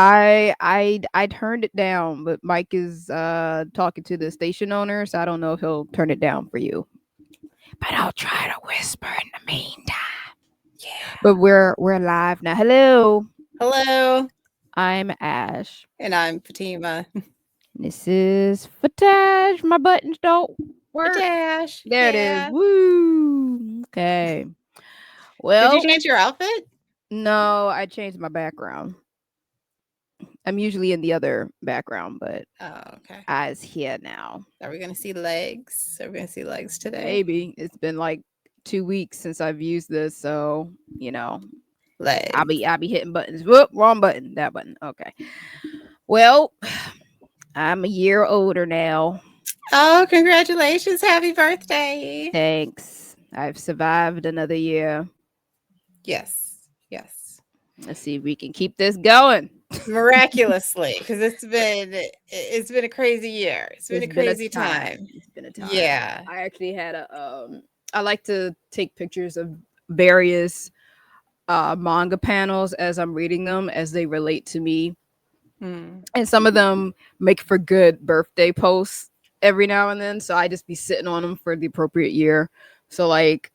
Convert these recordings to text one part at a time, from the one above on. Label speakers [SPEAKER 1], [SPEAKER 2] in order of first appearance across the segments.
[SPEAKER 1] I turned it down, but Mike is talking to the station owner, so I don't know if he'll turn it down for you. But I'll try to whisper in the meantime.
[SPEAKER 2] Yeah.
[SPEAKER 1] But we're live now. Hello.
[SPEAKER 2] Hello,
[SPEAKER 1] I'm Ash.
[SPEAKER 2] and I'm Fatima.
[SPEAKER 1] This is Fatash. My buttons don't work.
[SPEAKER 2] Fatash.
[SPEAKER 1] There it is.
[SPEAKER 2] Yeah.
[SPEAKER 1] Woo. Okay.
[SPEAKER 2] Did you
[SPEAKER 1] Well,
[SPEAKER 2] change your outfit?
[SPEAKER 1] no, I changed my background. I'm usually in the other background, but
[SPEAKER 2] Oh, okay.
[SPEAKER 1] I's here now.
[SPEAKER 2] Are we gonna see legs? Are we gonna see legs today?
[SPEAKER 1] Maybe it's been like 2 weeks since I've used this, so you know,
[SPEAKER 2] Legs.
[SPEAKER 1] I'll be hitting buttons. Whoop, wrong button. That button. Okay. Well, I'm a year older now.
[SPEAKER 2] Oh, congratulations! Happy birthday!
[SPEAKER 1] Thanks. I've survived another year.
[SPEAKER 2] Yes, yes.
[SPEAKER 1] Let's see if we can keep this going.
[SPEAKER 2] Miraculously, because it's been a crazy year. It's been
[SPEAKER 1] It's
[SPEAKER 2] a
[SPEAKER 1] been a
[SPEAKER 2] crazy
[SPEAKER 1] time.
[SPEAKER 2] time.
[SPEAKER 1] It's been a time.
[SPEAKER 2] Yeah.
[SPEAKER 1] I actually had a I like to take pictures of various manga panels as I'm reading them as they relate to me.
[SPEAKER 2] Hmm.
[SPEAKER 1] And some of them make for good birthday posts every now and then. So I just be sitting on them for the appropriate year. So like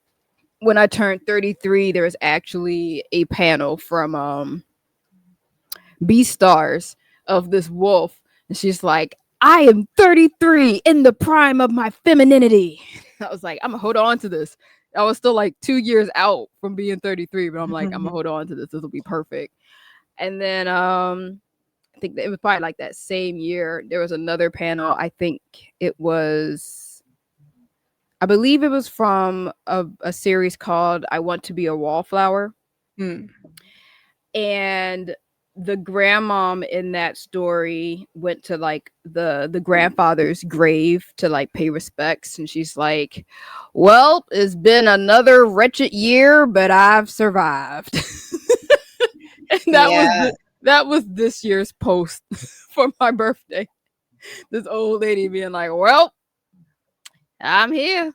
[SPEAKER 1] when I turned 33, there was actually a panel from B Stars of this wolf. And she's like, I am 33 in the prime of my femininity. I was like, I'm gonna hold on to this. I was still like 2 years out from being 33, but I'm like, I'm gonna hold on to this. This will be perfect. And then I think it was probably like that same year. There was another panel. I think it was, I believe it was from a series called I Want to Be a Wallflower.
[SPEAKER 2] Hmm.
[SPEAKER 1] And the grandmom in that story went to like the grandfather's grave to like pay respects, and she's like, well, it's been another wretched year, but I've survived. And
[SPEAKER 2] Yeah.
[SPEAKER 1] that was this year's post for my birthday. This old lady being like, well, I'm here.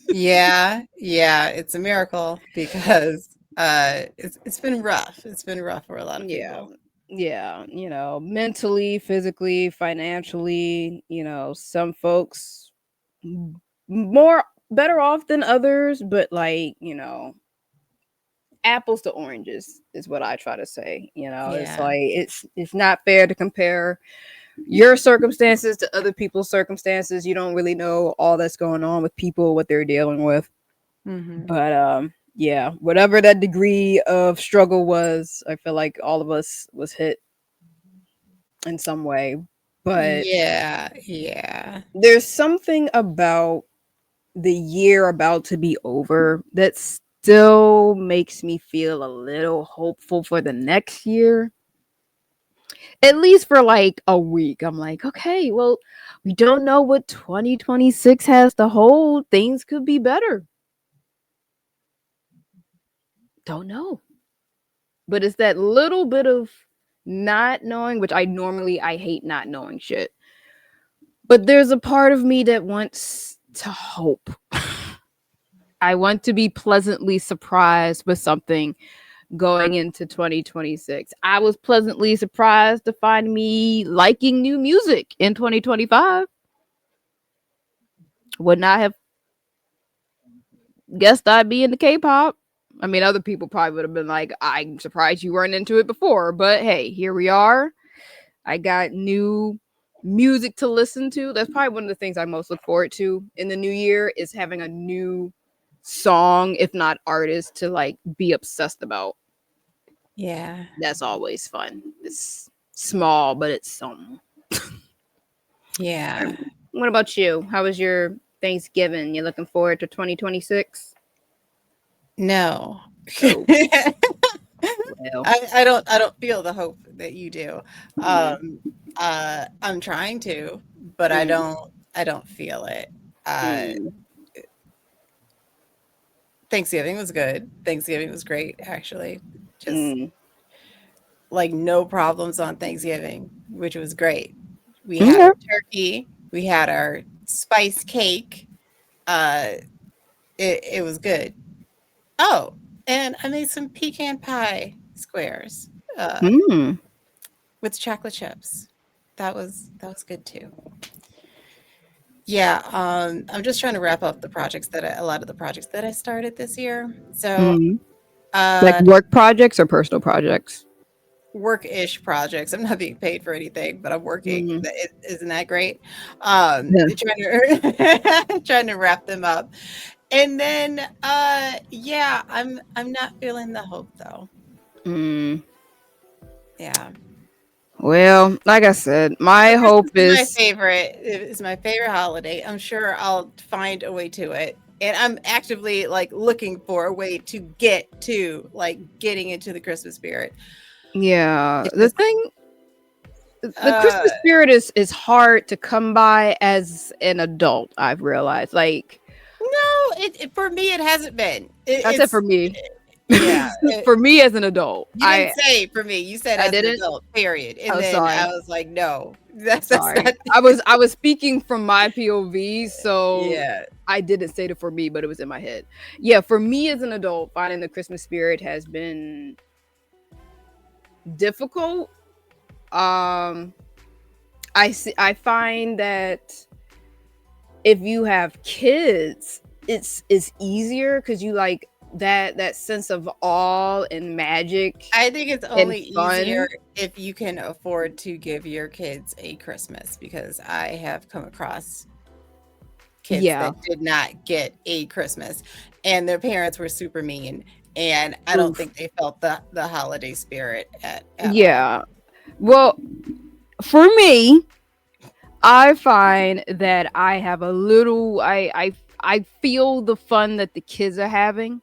[SPEAKER 2] Yeah, yeah, it's a miracle because it's been rough. It's been rough for a lot of
[SPEAKER 1] Yeah.
[SPEAKER 2] people.
[SPEAKER 1] Yeah, mentally, physically, financially, some folks more better off than others, but like, apples to oranges is what I try to say. It's
[SPEAKER 2] Yeah.
[SPEAKER 1] like it's not fair to compare your circumstances to other people's circumstances. You don't really know all that's going on with people, what they're dealing with.
[SPEAKER 2] Mhm.
[SPEAKER 1] But yeah, whatever that degree of struggle was, I feel like all of us was hit in some way. But
[SPEAKER 2] Yeah, yeah.
[SPEAKER 1] there's something about the year about to be over that still makes me feel a little hopeful for the next year. At least for like a week. I'm like, okay, well, we don't know what 2026 has to hold. Things could be better. Don't know. But it's that little bit of not knowing, which I hate not knowing shit. But there's a part of me that wants to hope. I want to be pleasantly surprised with something going into 2026. I was pleasantly surprised to find me liking new music in 2025. Would not have guessed I'd be into K-pop. I mean, other people probably would have been like, I'm surprised you weren't into it before, but hey, here we are. I got new music to listen to. That's probably one of the things I most look forward to in the new year is having a new song, if not artist, to like be obsessed about.
[SPEAKER 2] Yeah.
[SPEAKER 1] That's always fun. It's small, but it's something.
[SPEAKER 2] Yeah.
[SPEAKER 1] What about you? How was your Thanksgiving? You looking forward to 2026?
[SPEAKER 2] No.
[SPEAKER 1] Oh, well.
[SPEAKER 2] I don't feel the hope that you do.
[SPEAKER 1] Mm,
[SPEAKER 2] I'm trying to, but I
[SPEAKER 1] mm,
[SPEAKER 2] don't I don't feel it. Uh
[SPEAKER 1] mm,
[SPEAKER 2] Thanksgiving was good. Thanksgiving was great actually. Just
[SPEAKER 1] mm.
[SPEAKER 2] like no problems on Thanksgiving, which was great. We had
[SPEAKER 1] Okay.
[SPEAKER 2] our turkey, we had our spice cake. Uh, it was good. Oh, and I made some pecan pie squares.
[SPEAKER 1] Mm.
[SPEAKER 2] with chocolate chips. That was good too. Yeah, I'm just trying to wrap up a lot of the projects that I started this year. So,
[SPEAKER 1] Mm. Like
[SPEAKER 2] uh,
[SPEAKER 1] work projects or personal projects?
[SPEAKER 2] work-ish projects. I'm not being paid for anything, but I'm working.
[SPEAKER 1] Mm.
[SPEAKER 2] Isn't that great?
[SPEAKER 1] Yeah.
[SPEAKER 2] Trying to trying to wrap them up. And then yeah, I'm not feeling the hope though.
[SPEAKER 1] Mm.
[SPEAKER 2] Yeah.
[SPEAKER 1] Well, like I said, my
[SPEAKER 2] But
[SPEAKER 1] hope
[SPEAKER 2] Christmas is my
[SPEAKER 1] is
[SPEAKER 2] favorite. It is my favorite holiday. I'm sure I'll find a way to it. And I'm actively like looking for a way to get to like getting into the Christmas spirit.
[SPEAKER 1] yeah.
[SPEAKER 2] It
[SPEAKER 1] The
[SPEAKER 2] just
[SPEAKER 1] thing, the
[SPEAKER 2] uh
[SPEAKER 1] Christmas spirit is hard to come by as an adult. I've realized. Like
[SPEAKER 2] no, for me it hasn't been.
[SPEAKER 1] I said, for me,
[SPEAKER 2] Yeah.
[SPEAKER 1] for me as an adult,
[SPEAKER 2] You didn't say for me. You said
[SPEAKER 1] I
[SPEAKER 2] as an
[SPEAKER 1] didn't.
[SPEAKER 2] adult, period. And
[SPEAKER 1] Oh,
[SPEAKER 2] then I
[SPEAKER 1] sorry.
[SPEAKER 2] was like, no, that's
[SPEAKER 1] Sorry.
[SPEAKER 2] not.
[SPEAKER 1] I was speaking from my POV, so
[SPEAKER 2] Yeah.
[SPEAKER 1] I didn't say it for me, but it was in my head. Yeah, for me as an adult, finding the Christmas spirit has been difficult. Um I find that if you have kids, it's easier cuz you like that sense of awe and magic
[SPEAKER 2] I think it's
[SPEAKER 1] and
[SPEAKER 2] only easier
[SPEAKER 1] fun.
[SPEAKER 2] if you can afford to give your kids a Christmas because I have come across kids
[SPEAKER 1] Yeah.
[SPEAKER 2] that did not get a Christmas and their parents were super mean and I don't
[SPEAKER 1] Oof.
[SPEAKER 2] think they felt the holiday spirit at all.
[SPEAKER 1] Yeah. Well, for me, I find that I have a little I feel the fun that the kids are having,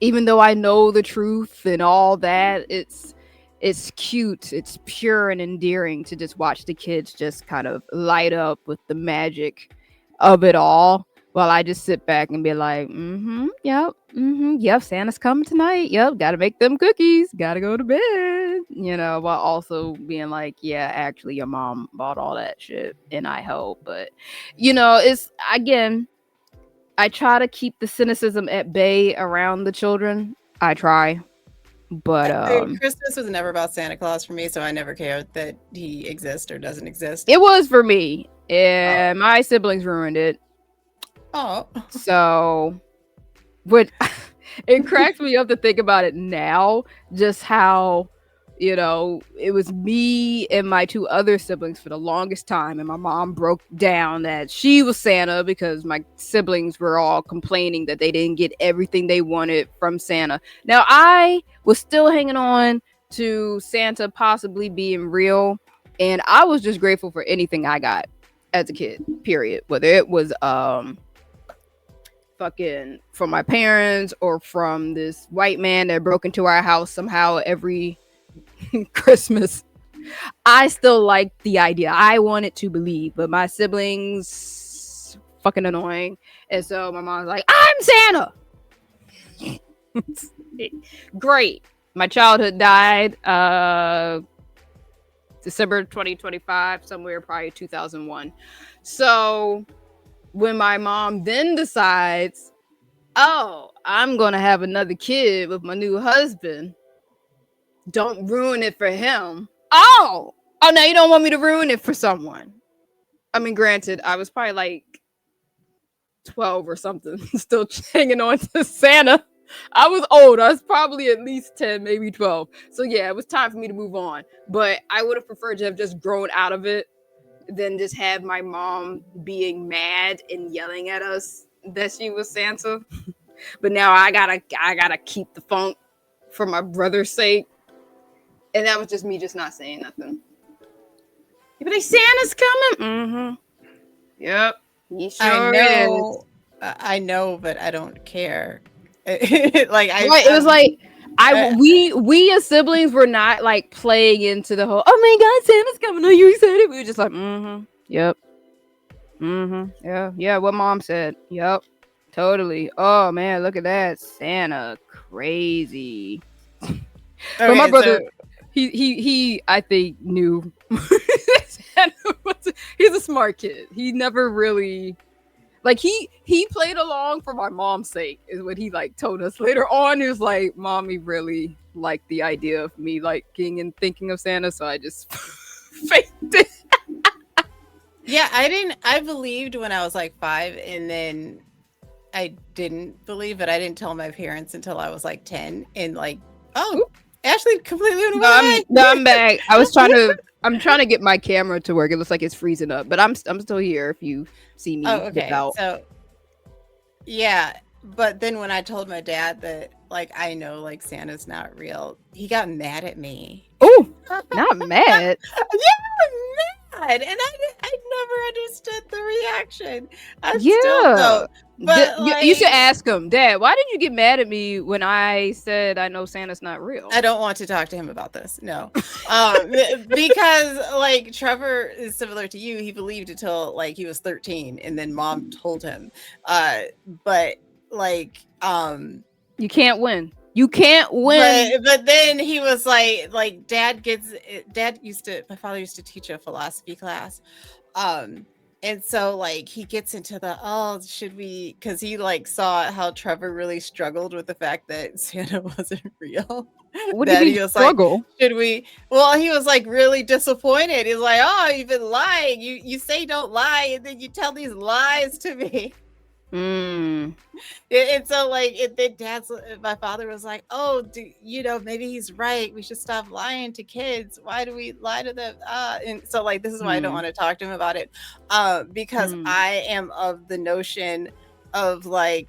[SPEAKER 1] even though I know the truth and all that. It's cute, it's pure and endearing to just watch the kids just kind of light up with the magic of it all, while I just sit back and be like, mm-hmm, yep, mm-hmm, yep, Santa's coming tonight. Yep, gotta make them cookies, gotta go to bed, while also being like, yeah, actually your mom bought all that shit and I help. But it's again, I try to keep the cynicism at bay around the children. I try, but
[SPEAKER 2] Christmas was never about Santa Claus for me, so I never cared that he exists or doesn't exist.
[SPEAKER 1] it was for me,
[SPEAKER 2] Oh,
[SPEAKER 1] and my siblings ruined it.
[SPEAKER 2] oh,
[SPEAKER 1] So, but it cracks me up to think about it now, just how it was me and my two other siblings for the longest time, and my mom broke down that she was Santa because my siblings were all complaining that they didn't get everything they wanted from Santa. Now I was still hanging on to Santa possibly being real, and I was just grateful for anything I got as a kid, period, whether it was fucking from my parents or from this white man that broke into our house somehow every Christmas. I still like the idea. I wanted to believe, but my siblings fucking annoying. And so my mom's like, I'm Santa. Great. My childhood died December 2025, somewhere probably 2001. So when my mom then decides, oh, I'm going to have another kid with my new husband, don't ruin it for him. Oh, now you don't want me to ruin it for someone. I mean, granted, I was probably like 12 or something, still hanging on to Santa. I was old. I was probably at least 10, maybe 12. So yeah, it was time for me to move on. But I would have preferred to have just grown out of it than just have my mom being mad and yelling at us that she was Santa. But now I gotta keep the funk for my brother's sake. And that was just me just not saying nothing. You be like, Santa's coming. Mm-hmm. Yep. He
[SPEAKER 2] I
[SPEAKER 1] sure is.
[SPEAKER 2] know, I know, but I don't care. Like
[SPEAKER 1] Right. It was like
[SPEAKER 2] I,
[SPEAKER 1] we as siblings were not like playing into the whole, oh my god, Santa's coming. Are you excited? We were just like, mm-hmm. Yep. Mm-hmm. Yeah. Yeah. What mom said. Yep. Totally. Oh man, look at that. Santa crazy. But my
[SPEAKER 2] okay, so
[SPEAKER 1] brother, he I think knew. Santa he's a smart kid. He never really Like he played along for my mom's sake, is what he like told us later on. He was like, "Mommy really liked the idea of me liking and thinking of Santa, so I just faked it."
[SPEAKER 2] Yeah, I believed when I was like 5, and then I didn't believe it. I didn't tell my parents until I was like 10, and like, oh, Ashley completely went away.
[SPEAKER 1] No, I'm back. I'm trying to get my camera to work. It looks like it's freezing up, but I'm still here if you see
[SPEAKER 2] Oh,
[SPEAKER 1] me dip
[SPEAKER 2] okay.
[SPEAKER 1] out.
[SPEAKER 2] So yeah, but then when I told my dad that like I know like Santa's not real, he got mad at me.
[SPEAKER 1] Oh, not mad.
[SPEAKER 2] Yeah, mad, and I never understood the reaction. I still
[SPEAKER 1] Yeah.
[SPEAKER 2] don't. But
[SPEAKER 1] You should
[SPEAKER 2] like,
[SPEAKER 1] ask him, Dad, why did you get mad at me when I said I know Santa's not real?
[SPEAKER 2] I don't want to talk to him about this. No. Because like Trevor is similar to you. He believed until like he was 13, and then mom told him. Uh but like
[SPEAKER 1] You can't win. You can't win.
[SPEAKER 2] but then he was like dad used to my father used to teach a philosophy class. Um and so like he gets into the, oh, should we, because he like saw how Trevor really struggled with the fact that Santa wasn't real.
[SPEAKER 1] What do you
[SPEAKER 2] That
[SPEAKER 1] mean
[SPEAKER 2] he was like,
[SPEAKER 1] struggle?
[SPEAKER 2] should we, well, he was like really disappointed. He's like, oh, you've been lying. You say don't lie, and then you tell these lies to me.
[SPEAKER 1] Mm.
[SPEAKER 2] And so like then my father was like, oh, maybe he's right, we should stop lying to kids. Why do we lie to them? And so like this is why I don't
[SPEAKER 1] Mm.
[SPEAKER 2] want to talk to him about it, because
[SPEAKER 1] Mm.
[SPEAKER 2] I am of the notion of like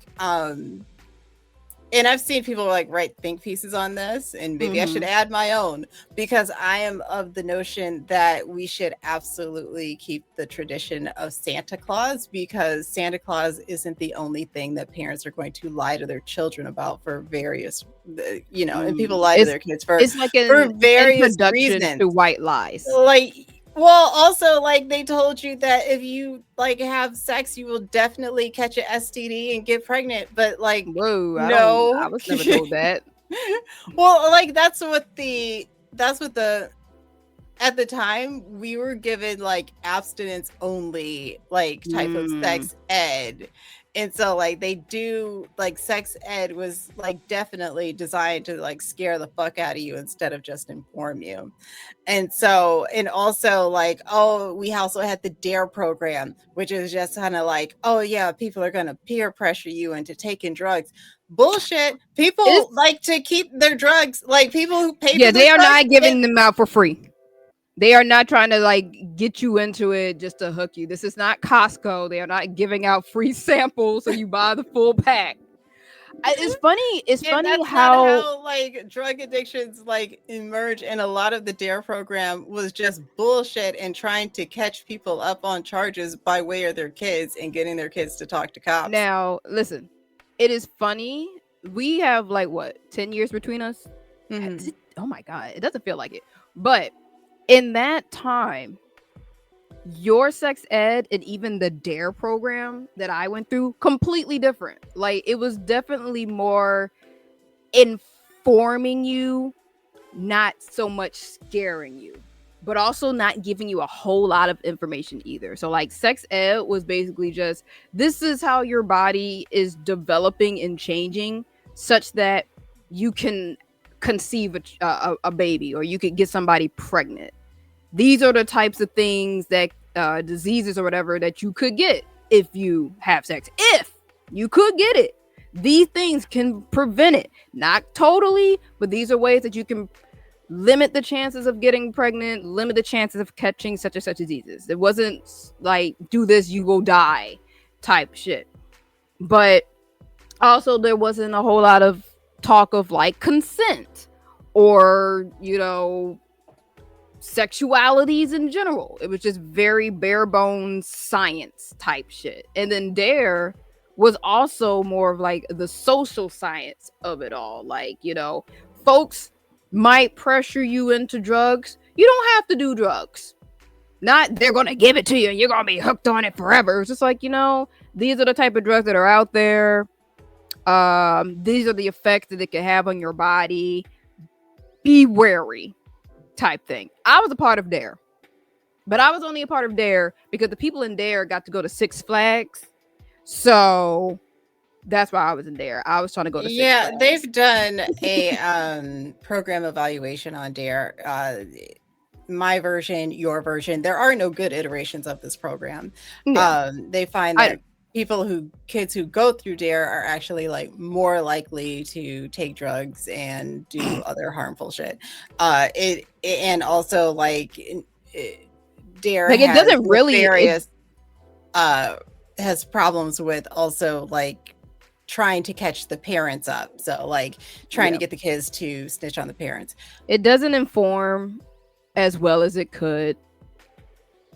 [SPEAKER 2] and I've seen people like write think pieces on this, and maybe I should add my own, because I am of the notion that we should absolutely keep the tradition of Santa Claus, because Santa Claus isn't the only thing that parents are going to lie to their children about for various, and people lie to their kids
[SPEAKER 1] It's like
[SPEAKER 2] for
[SPEAKER 1] an
[SPEAKER 2] various
[SPEAKER 1] introduction
[SPEAKER 2] reasons.
[SPEAKER 1] to white lies.
[SPEAKER 2] Like, well, also like they told you that if you like have sex, you will definitely catch an STD and get pregnant. But like,
[SPEAKER 1] Whoa, I
[SPEAKER 2] no.
[SPEAKER 1] was never told that.
[SPEAKER 2] Well, like that's what the at the time we were given like abstinence only like type of
[SPEAKER 1] Mm.
[SPEAKER 2] sex ed. And so like they do like sex ed was like definitely designed to like scare the fuck out of you instead of just inform you. And so, and also like, oh, we also had the dare program, which is just kind of like, oh yeah, people are going to peer pressure you into taking drugs. Bullshit. People
[SPEAKER 1] It's
[SPEAKER 2] like to keep their drugs, like people who pay
[SPEAKER 1] Yeah,
[SPEAKER 2] for the
[SPEAKER 1] they are
[SPEAKER 2] drugs.
[SPEAKER 1] not giving them out for free. They are not trying to like get you into it just to hook you. This is not Costco. They are not giving out free samples so you buy the full pack. It's funny. It's
[SPEAKER 2] And
[SPEAKER 1] funny
[SPEAKER 2] that's not
[SPEAKER 1] how
[SPEAKER 2] how like drug addictions like emerge. And a lot of the dare program was just bullshit and trying to catch people up on charges by way of their kids and getting their kids to talk to cops.
[SPEAKER 1] now listen. It is funny. We have like what 10 years between us.
[SPEAKER 2] Mm-hmm.
[SPEAKER 1] Oh my god, it doesn't feel like it. But in that time, your sex ed and even the dare program that I went through completely different. Like it was definitely more informing you, not so much scaring you, but also not giving you a whole lot of information either. So like sex ed was basically just, this is how your body is developing and changing such that you can conceive a baby, or you could get somebody pregnant. These are the types of things that diseases or whatever that you could get if you have sex. If you could get it, these things can prevent it. Not totally, but these are ways that you can limit the chances of getting pregnant, limit the chances of catching such and such diseases. It wasn't like, do this, you will die type shit. But also, there wasn't a whole lot of talk of like consent or, sexualities in general. It was just very bare bones science type shit. And then Dare was also more of like the social science of it all. Like, folks might pressure you into drugs. You don't have to do drugs. Not they're gonna give it to you and you're gonna be hooked on it forever. It's just like, these are the type of drugs that are out there. These are the effects that it can have on your body. Be wary type thing. I was a part of Dare, but I was only a part of Dare because the people in Dare got to go to Six Flags. So that's why I was in there. I was trying to go to Six
[SPEAKER 2] Yeah,
[SPEAKER 1] Flags.
[SPEAKER 2] they've done a program evaluation on Dare. My version, your version. There are no good iterations of this program.
[SPEAKER 1] Yeah,
[SPEAKER 2] They find
[SPEAKER 1] I
[SPEAKER 2] that kids who go through Dare are actually like more likely to take drugs and do other harmful shit. And also Dare
[SPEAKER 1] like it
[SPEAKER 2] has
[SPEAKER 1] doesn't really it
[SPEAKER 2] nefarious uh has problems with also like trying to catch the parents up. So like trying
[SPEAKER 1] yeah
[SPEAKER 2] to get the kids to snitch on the parents
[SPEAKER 1] it doesn't inform as well as it could,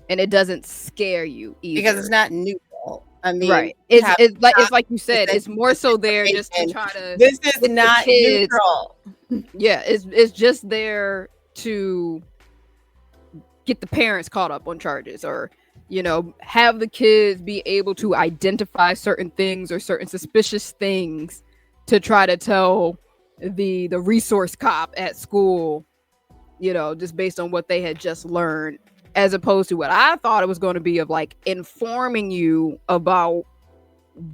[SPEAKER 1] and it doesn't scare you
[SPEAKER 2] because it's
[SPEAKER 1] either.
[SPEAKER 2] not neutral. I mean,
[SPEAKER 1] Right.
[SPEAKER 2] you have
[SPEAKER 1] It's like you said, it's
[SPEAKER 2] presenting
[SPEAKER 1] more
[SPEAKER 2] this
[SPEAKER 1] so there just to
[SPEAKER 2] information.
[SPEAKER 1] try to
[SPEAKER 2] This is
[SPEAKER 1] get the
[SPEAKER 2] not
[SPEAKER 1] kids.
[SPEAKER 2] neutral.
[SPEAKER 1] Yeah, it's just there to get the parents caught up on charges, or have the kids be able to identify certain things or certain suspicious things to try to tell the resource cop at school, just based on what they had just learned, as opposed to what I thought it was going to be of like informing you about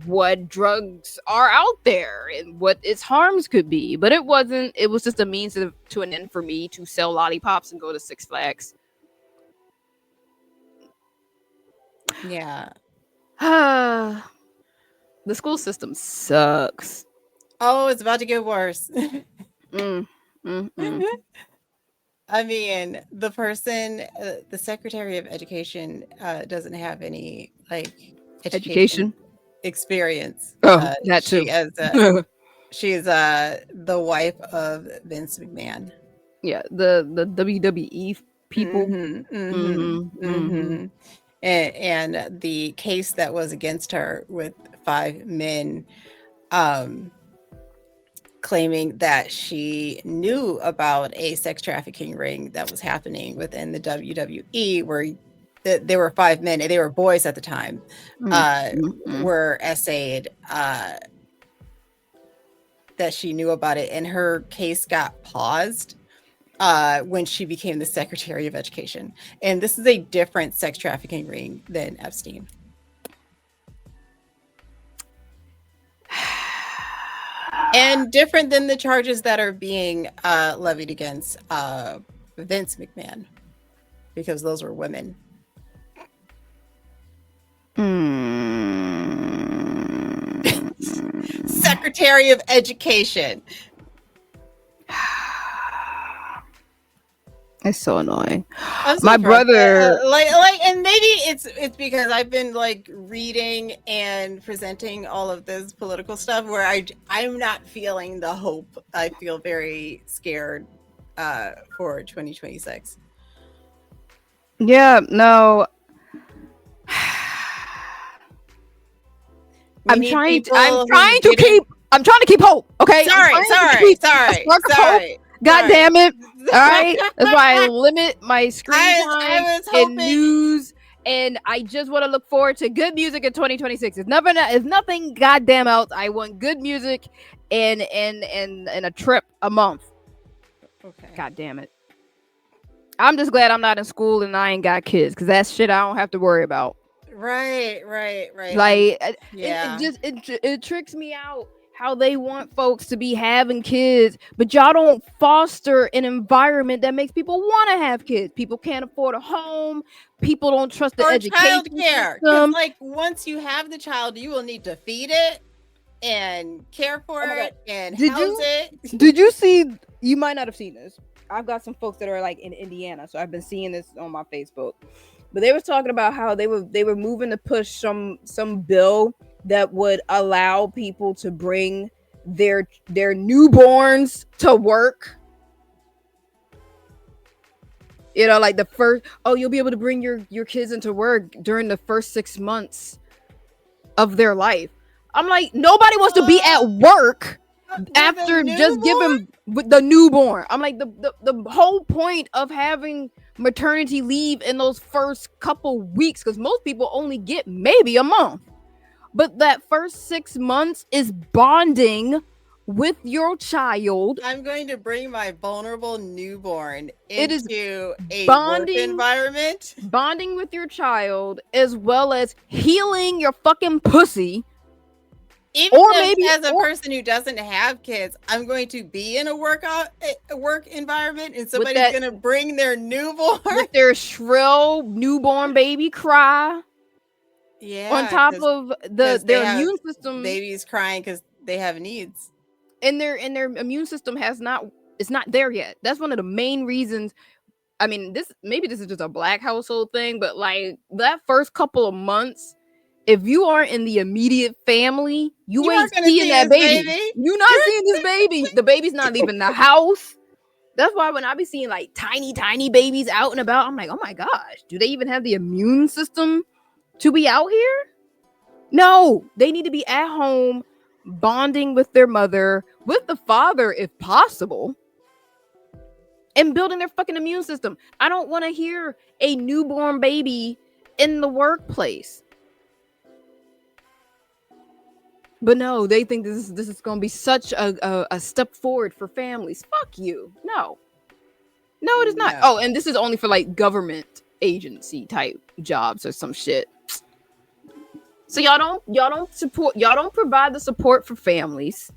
[SPEAKER 1] what drugs are out there and what its harms could be. But it wasn't. It was just a means to an end for me to sell lollipops and go to Six Flags.
[SPEAKER 2] Yeah.
[SPEAKER 1] The school system sucks.
[SPEAKER 2] Oh, it's about to get worse.
[SPEAKER 1] Mm, mm.
[SPEAKER 2] I mean, the Secretary of Education, doesn't have any like education
[SPEAKER 1] Education.
[SPEAKER 2] experience.
[SPEAKER 1] Oh, that too.
[SPEAKER 2] She is the wife of Vince McMahon.
[SPEAKER 1] Yeah, the WWE people.
[SPEAKER 2] Mhm, mhm,
[SPEAKER 1] Mm-hmm. Mm-hmm.
[SPEAKER 2] mhm. And the case that was against her with 5 men, um, claiming that she knew about a sex trafficking ring that was happening within the WWE, where there were 5 men, and they were boys at the time,
[SPEAKER 1] Mm-hmm.
[SPEAKER 2] were essayed, that she knew about it, and her case got paused when she became the Secretary of Education. And this is a different sex trafficking ring than Epstein. And different than the charges that are being levied against Vince McMahon, because those were women. Secretary of Education.
[SPEAKER 1] It's so annoying.
[SPEAKER 2] I'm so
[SPEAKER 1] My brother.
[SPEAKER 2] and maybe it's because I've been like reading and presenting all of this political stuff where I'm not feeling the hope. I feel very scared for 2026.
[SPEAKER 1] Yeah, no.
[SPEAKER 2] We need people
[SPEAKER 1] I'm
[SPEAKER 2] who's
[SPEAKER 1] trying to
[SPEAKER 2] getting.
[SPEAKER 1] keep I'm trying to keep hope. Okay.
[SPEAKER 2] Sorry,
[SPEAKER 1] I'm trying to
[SPEAKER 2] sorry,
[SPEAKER 1] keep a
[SPEAKER 2] sorry,
[SPEAKER 1] spark of hope.
[SPEAKER 2] sorry.
[SPEAKER 1] God
[SPEAKER 2] sorry.
[SPEAKER 1] damn it. All right. That's why I limit my screen time
[SPEAKER 2] I was
[SPEAKER 1] in
[SPEAKER 2] hoping.
[SPEAKER 1] news, and I just want to look forward to good music in 2026. It's nothing goddamn else. I want good music and a trip a month.
[SPEAKER 2] Okay.
[SPEAKER 1] God damn it. I'm just glad I'm not in school and I ain't got kids, because that's shit I don't have to worry about.
[SPEAKER 2] Right.
[SPEAKER 1] Like
[SPEAKER 2] Yeah.
[SPEAKER 1] it tricks me out how they want folks to be having kids, but y'all don't foster an environment that makes people want to have kids. People can't afford a home. People don't trust the
[SPEAKER 2] Or
[SPEAKER 1] education
[SPEAKER 2] childcare, because
[SPEAKER 1] system.
[SPEAKER 2] like once you have the child, you will need to feed it and care for
[SPEAKER 1] Oh my God.
[SPEAKER 2] it and
[SPEAKER 1] Did
[SPEAKER 2] house
[SPEAKER 1] you-
[SPEAKER 2] it.
[SPEAKER 1] Did you see? You might not have seen this. I've got some folks that are like in Indiana, so I've been seeing this on my Facebook. But they were talking about how they were moving to push some bill that would allow people to bring their newborns to work. Like the first, you'll be able to bring your kids into work during the first 6 months of their life. I'm like, nobody wants to be at work after just giving the newborn. I'm like, the whole point of having maternity leave in those first couple weeks, because most people only get maybe a month, but that first 6 months is bonding with your child.
[SPEAKER 2] I'm going to bring my vulnerable newborn
[SPEAKER 1] It is
[SPEAKER 2] into a work
[SPEAKER 1] bonding
[SPEAKER 2] environment.
[SPEAKER 1] bonding with your child as well as healing your fucking pussy.
[SPEAKER 2] Even
[SPEAKER 1] Or
[SPEAKER 2] if,
[SPEAKER 1] maybe
[SPEAKER 2] as a
[SPEAKER 1] or
[SPEAKER 2] person who doesn't have kids, I'm going to be in a work environment, and
[SPEAKER 1] with
[SPEAKER 2] somebody's
[SPEAKER 1] that
[SPEAKER 2] going to bring their newborn.
[SPEAKER 1] with their shrill newborn baby cry on
[SPEAKER 2] Yeah,
[SPEAKER 1] top of
[SPEAKER 2] because they
[SPEAKER 1] their
[SPEAKER 2] have
[SPEAKER 1] immune system,
[SPEAKER 2] babies crying because they have needs.
[SPEAKER 1] and their immune system has not it's not there yet. That's one of the main reasons. I mean, this is just a black household thing, but like that first couple of months, if you aren't in the immediate family, you
[SPEAKER 2] You
[SPEAKER 1] ain't
[SPEAKER 2] aren't going to
[SPEAKER 1] seeing
[SPEAKER 2] see
[SPEAKER 1] that
[SPEAKER 2] this
[SPEAKER 1] baby.
[SPEAKER 2] baby.
[SPEAKER 1] You're not seeing this baby. The baby's not leaving the house. That's why when I be seeing like tiny babies out and about, I'm like, oh my gosh, do they even have the immune system to be out here? No, they need to be at home bonding with their mother, with the father if possible, and building their fucking immune system. I don't want to hear a newborn baby in the workplace. But no, they think this is going to be such a step forward for families. Fuck you. No. No, it is not. Oh,
[SPEAKER 2] No.
[SPEAKER 1] and this is only for like government agency type jobs or some shit. So y'all don't provide the support for families.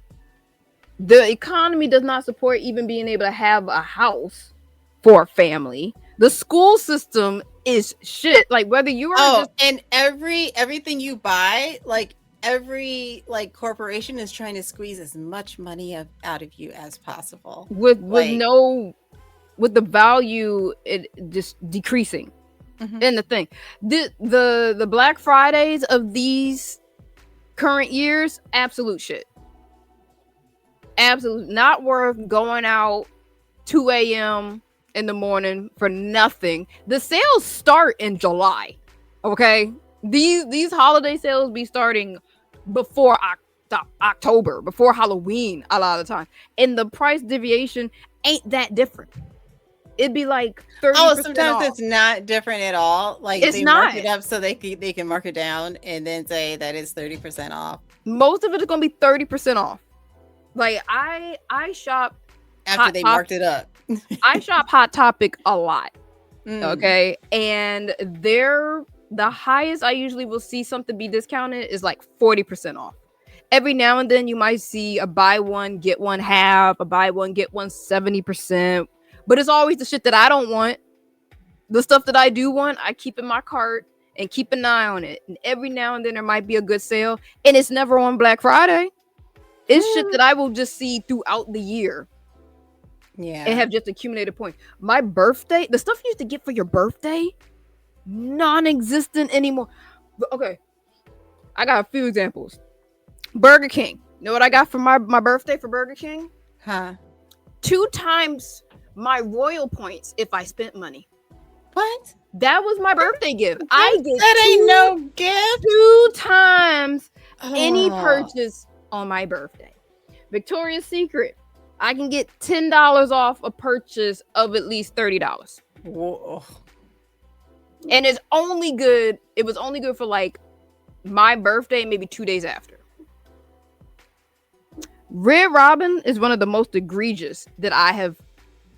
[SPEAKER 1] The economy does not support even being able to have a house for a family. The school system is shit. Like whether you are
[SPEAKER 2] Oh,
[SPEAKER 1] just
[SPEAKER 2] and everything you buy, like every like corporation is trying to squeeze as much money out of you as possible.
[SPEAKER 1] with
[SPEAKER 2] Like,
[SPEAKER 1] no with the value it just decreasing.
[SPEAKER 2] mhm.
[SPEAKER 1] And the thing, the Black Fridays of these current years, absolute shit. Absolute not worth going out 2 a.m. in the morning for nothing. The sales start in July. Okay? These holiday sales be starting before October, before Halloween a lot of the time. And the price deviation ain't that different. It'd be like 30%
[SPEAKER 2] Sometimes
[SPEAKER 1] off.
[SPEAKER 2] it's not different at all. Like
[SPEAKER 1] It's
[SPEAKER 2] they mark
[SPEAKER 1] not.
[SPEAKER 2] it up so they can mark it down and then say that it's 30% off
[SPEAKER 1] Most of it is gonna be 30% off. Like I shop
[SPEAKER 2] after
[SPEAKER 1] Hot
[SPEAKER 2] they
[SPEAKER 1] Top.
[SPEAKER 2] marked it up.
[SPEAKER 1] I shop Hot Topic a lot.
[SPEAKER 2] Mm.
[SPEAKER 1] Okay, and the highest I usually will see something be discounted is like 40% off. Every now and then you might see a buy one get one half, a buy one get one 70%, but it's always the shit that I don't want. The stuff that I do want, I keep in my cart and keep an eye on it. And every now and then there might be a good sale, and it's never on Black Friday. It's shit that I will just see throughout the year and
[SPEAKER 2] Yeah.
[SPEAKER 1] have just accumulated points. My birthday, the stuff you used to get for your birthday, non-existent anymore. Okay, I got a few examples. Burger King. You know what I got for my birthday for Burger King?
[SPEAKER 2] Huh.
[SPEAKER 1] 2 times my royal points if I spent money.
[SPEAKER 2] What?
[SPEAKER 1] That was my birthday gift. I get
[SPEAKER 2] That ain't no gift.
[SPEAKER 1] 2 times any
[SPEAKER 2] Oh.
[SPEAKER 1] purchase on my birthday. Victoria's Secret. I can get $10 off a purchase of at least $30.
[SPEAKER 2] Whoa.
[SPEAKER 1] And it's only good. It was only good for like my birthday, maybe 2 days after. Red Robin is one of the most egregious that I have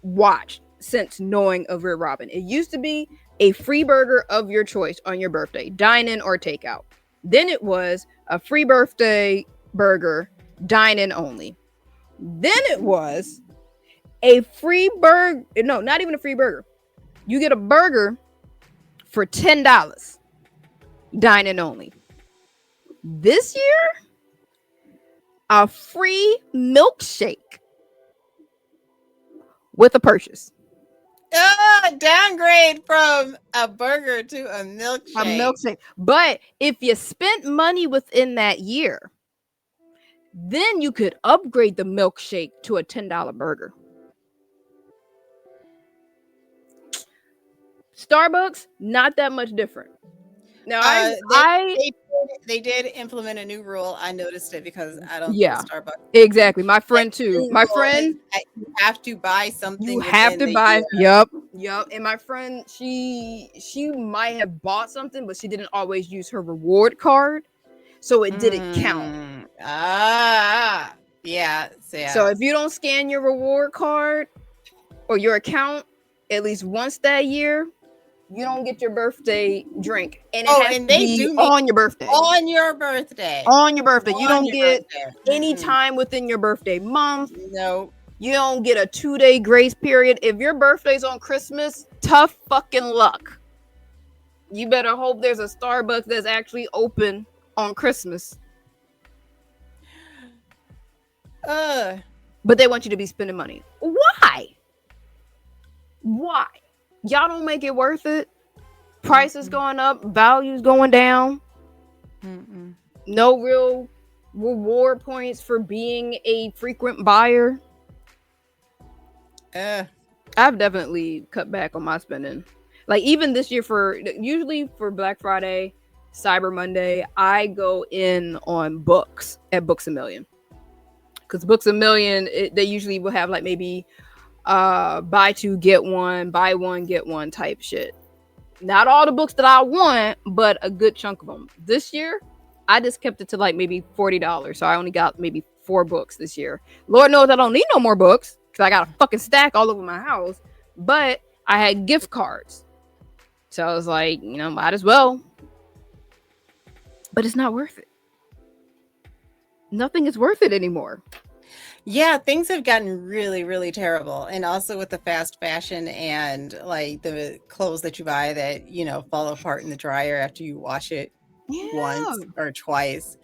[SPEAKER 1] watched since knowing of Red Robin. It used to be a free burger of your choice on your birthday, dine in or take out. Then it was a free birthday burger, dine in only. Then it was a free burger. No, not even a free burger. You get a burger for $10, dine in only. This year, a free milkshake with a purchase.
[SPEAKER 2] Downgrade from a burger to a milkshake.
[SPEAKER 1] A milkshake. But if you spent money within that year, then you could upgrade the milkshake to a $10 burger. Starbucks, not that much different. Now,
[SPEAKER 2] They did implement a new rule. I noticed it because I don't
[SPEAKER 1] yeah,
[SPEAKER 2] go to Starbucks.
[SPEAKER 1] exactly. My friend
[SPEAKER 2] That
[SPEAKER 1] too.
[SPEAKER 2] new
[SPEAKER 1] My
[SPEAKER 2] rule is
[SPEAKER 1] friend,
[SPEAKER 2] that you have to buy something.
[SPEAKER 1] you have to
[SPEAKER 2] within the
[SPEAKER 1] buy.
[SPEAKER 2] year.
[SPEAKER 1] Yep. And my friend, she might have bought something, but she didn't always use her reward card, so it didn't count.
[SPEAKER 2] Yeah.
[SPEAKER 1] So if you don't scan your reward card or your account at least once that year, you don't get your birthday drink, and it
[SPEAKER 2] Oh,
[SPEAKER 1] has
[SPEAKER 2] and
[SPEAKER 1] to
[SPEAKER 2] they
[SPEAKER 1] be
[SPEAKER 2] do mean
[SPEAKER 1] on your birthday.
[SPEAKER 2] on your birthday.
[SPEAKER 1] On your birthday. You
[SPEAKER 2] On
[SPEAKER 1] don't
[SPEAKER 2] your
[SPEAKER 1] get
[SPEAKER 2] birthday.
[SPEAKER 1] any
[SPEAKER 2] Mm-mm.
[SPEAKER 1] time within your birthday month.
[SPEAKER 2] Nope.
[SPEAKER 1] You don't get a 2-day grace period. If your birthday's on Christmas, tough fucking luck. You better hope there's a Starbucks that's actually open on Christmas. But they want you to be spending money. Why? Why? Y'all don't make it worth it. Prices going up, values going down.
[SPEAKER 2] Mm-mm.
[SPEAKER 1] No real reward points for being a frequent buyer. I've definitely cut back on my spending. Like even this year, for usually for Black Friday, Cyber Monday, I go in on books at Books a Million. Because Books a Million, they usually will have like maybe buy two get one, buy one get one type shit. Not all the books that I want, but a good chunk of them. This year, I just kept it to like maybe $40, so I only got maybe 4 books this year. Lord knows I don't need no more books because I got a fucking stack all over my house. But I had gift cards, so I was like, might as well. But it's not worth it. Nothing is worth it anymore.
[SPEAKER 2] Yeah, things have gotten really, really terrible. And also with the fast fashion and like the clothes that you buy that, fall apart in the dryer after you wash it once or twice.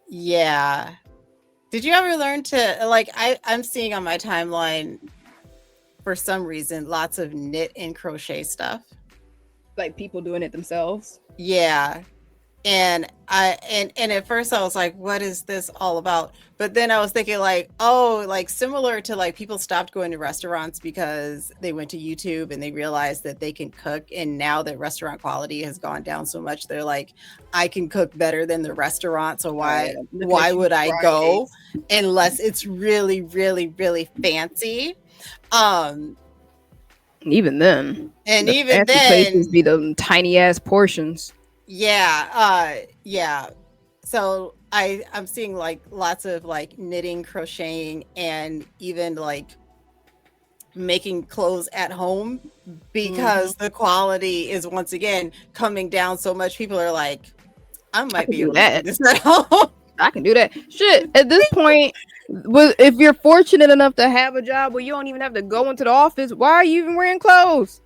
[SPEAKER 2] Yeah. Did you ever learn to like I'm seeing on my timeline for some reason lots of knit and crochet stuff.
[SPEAKER 1] Like people doing it themselves?
[SPEAKER 2] Yeah. And at first I was like, what is this all about? But then I was thinking like, oh, like similar to like people stopped going to restaurants because they went to YouTube and they realized that they can cook. And now that restaurant quality has gone down so much, they're like, I can cook better than the restaurant. So why would I go unless it's really, really, really fancy?
[SPEAKER 1] Even then.
[SPEAKER 2] And
[SPEAKER 1] the
[SPEAKER 2] even then
[SPEAKER 1] places be the tiny ass portions.
[SPEAKER 2] Yeah. So I'm seeing like lots of like knitting, crocheting, and even like making clothes at home because the quality is once again coming down so much. People are like, I might be able to do this at home.
[SPEAKER 1] I can do that. Shit, at this point, if you're fortunate enough to have a job where you don't even have to go into the office, why are you even wearing clothes?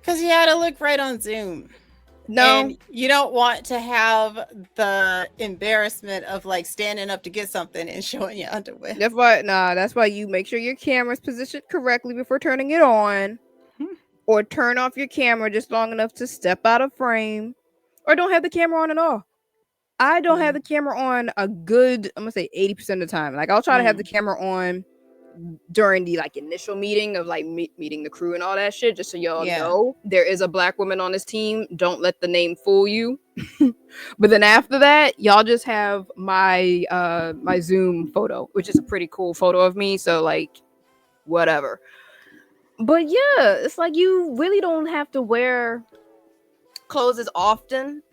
[SPEAKER 2] Because you had to look right on Zoom.
[SPEAKER 1] No,
[SPEAKER 2] and you don't want to have the embarrassment of like standing up to get something and showing your underwear.
[SPEAKER 1] That's why you make sure your camera's positioned correctly before turning it on, or turn off your camera just long enough to step out of frame, or don't have the camera on at all. I don't have the camera on a good, I'm gonna say 80% of the time. Like I'll try to have the camera on during the like initial meeting of like meeting the crew and all that shit, just so y'all know there is a Black woman on this team. Don't let the name fool you. But then after that, y'all just have my my Zoom photo, which is a pretty cool photo of me. So like whatever. But yeah, it's like you really don't have to wear clothes as often,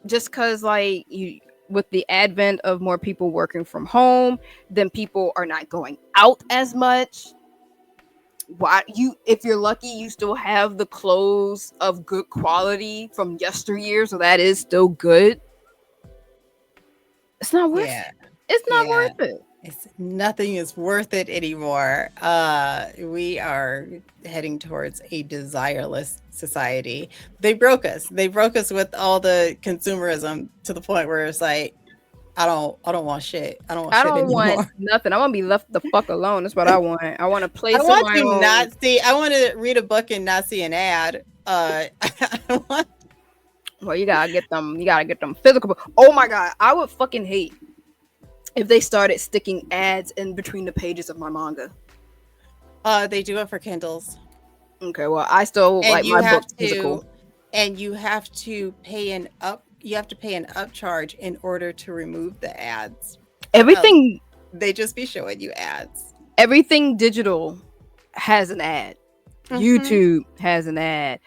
[SPEAKER 1] just because like you, with the advent of more people working from home, then people are not going out as much. If you're lucky, you still have the clothes of good quality from yesteryear, so that is still good. It's not worth it. It's not worth it.
[SPEAKER 2] Nothing is worth it anymore. We are heading towards a desireless society. They broke us. They broke us with all the consumerism to the point where it's like, I don't want shit. I don't want
[SPEAKER 1] nothing. I want to be left the fuck alone. That's what I want. I want to play. I
[SPEAKER 2] want to read a book and not see an ad.
[SPEAKER 1] Well, you gotta get them. You gotta get them physical. Oh my god, I would fucking hate if they started sticking ads in between the pages of my manga.
[SPEAKER 2] They do it for Kindles.
[SPEAKER 1] Okay, well, I still like my books physical.
[SPEAKER 2] And you have to pay an upcharge in order to remove the ads.
[SPEAKER 1] Everything
[SPEAKER 2] they just be showing you ads.
[SPEAKER 1] Everything digital has an ad. YouTube has an ad.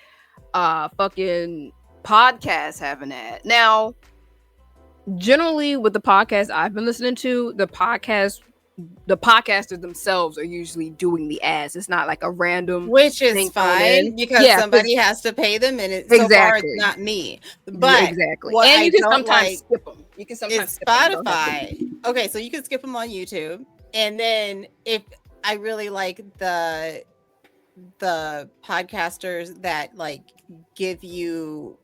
[SPEAKER 1] Fucking podcasts have an ad. Now, generally with the podcast I've been listening to, the podcasters themselves are usually doing the ads. It's not like a random
[SPEAKER 2] Which is
[SPEAKER 1] thing thrown in.
[SPEAKER 2] fine because
[SPEAKER 1] Yeah, because
[SPEAKER 2] somebody has to pay them, and so far it's
[SPEAKER 1] exactly,
[SPEAKER 2] not me. But
[SPEAKER 1] exactly.
[SPEAKER 2] what
[SPEAKER 1] And
[SPEAKER 2] I
[SPEAKER 1] you can
[SPEAKER 2] don't
[SPEAKER 1] sometimes
[SPEAKER 2] like
[SPEAKER 1] skip them. You can sometimes
[SPEAKER 2] is
[SPEAKER 1] skip them. You don't have to.
[SPEAKER 2] Spotify. Okay, so you can skip them on YouTube, and then if I really like the podcasters that like give you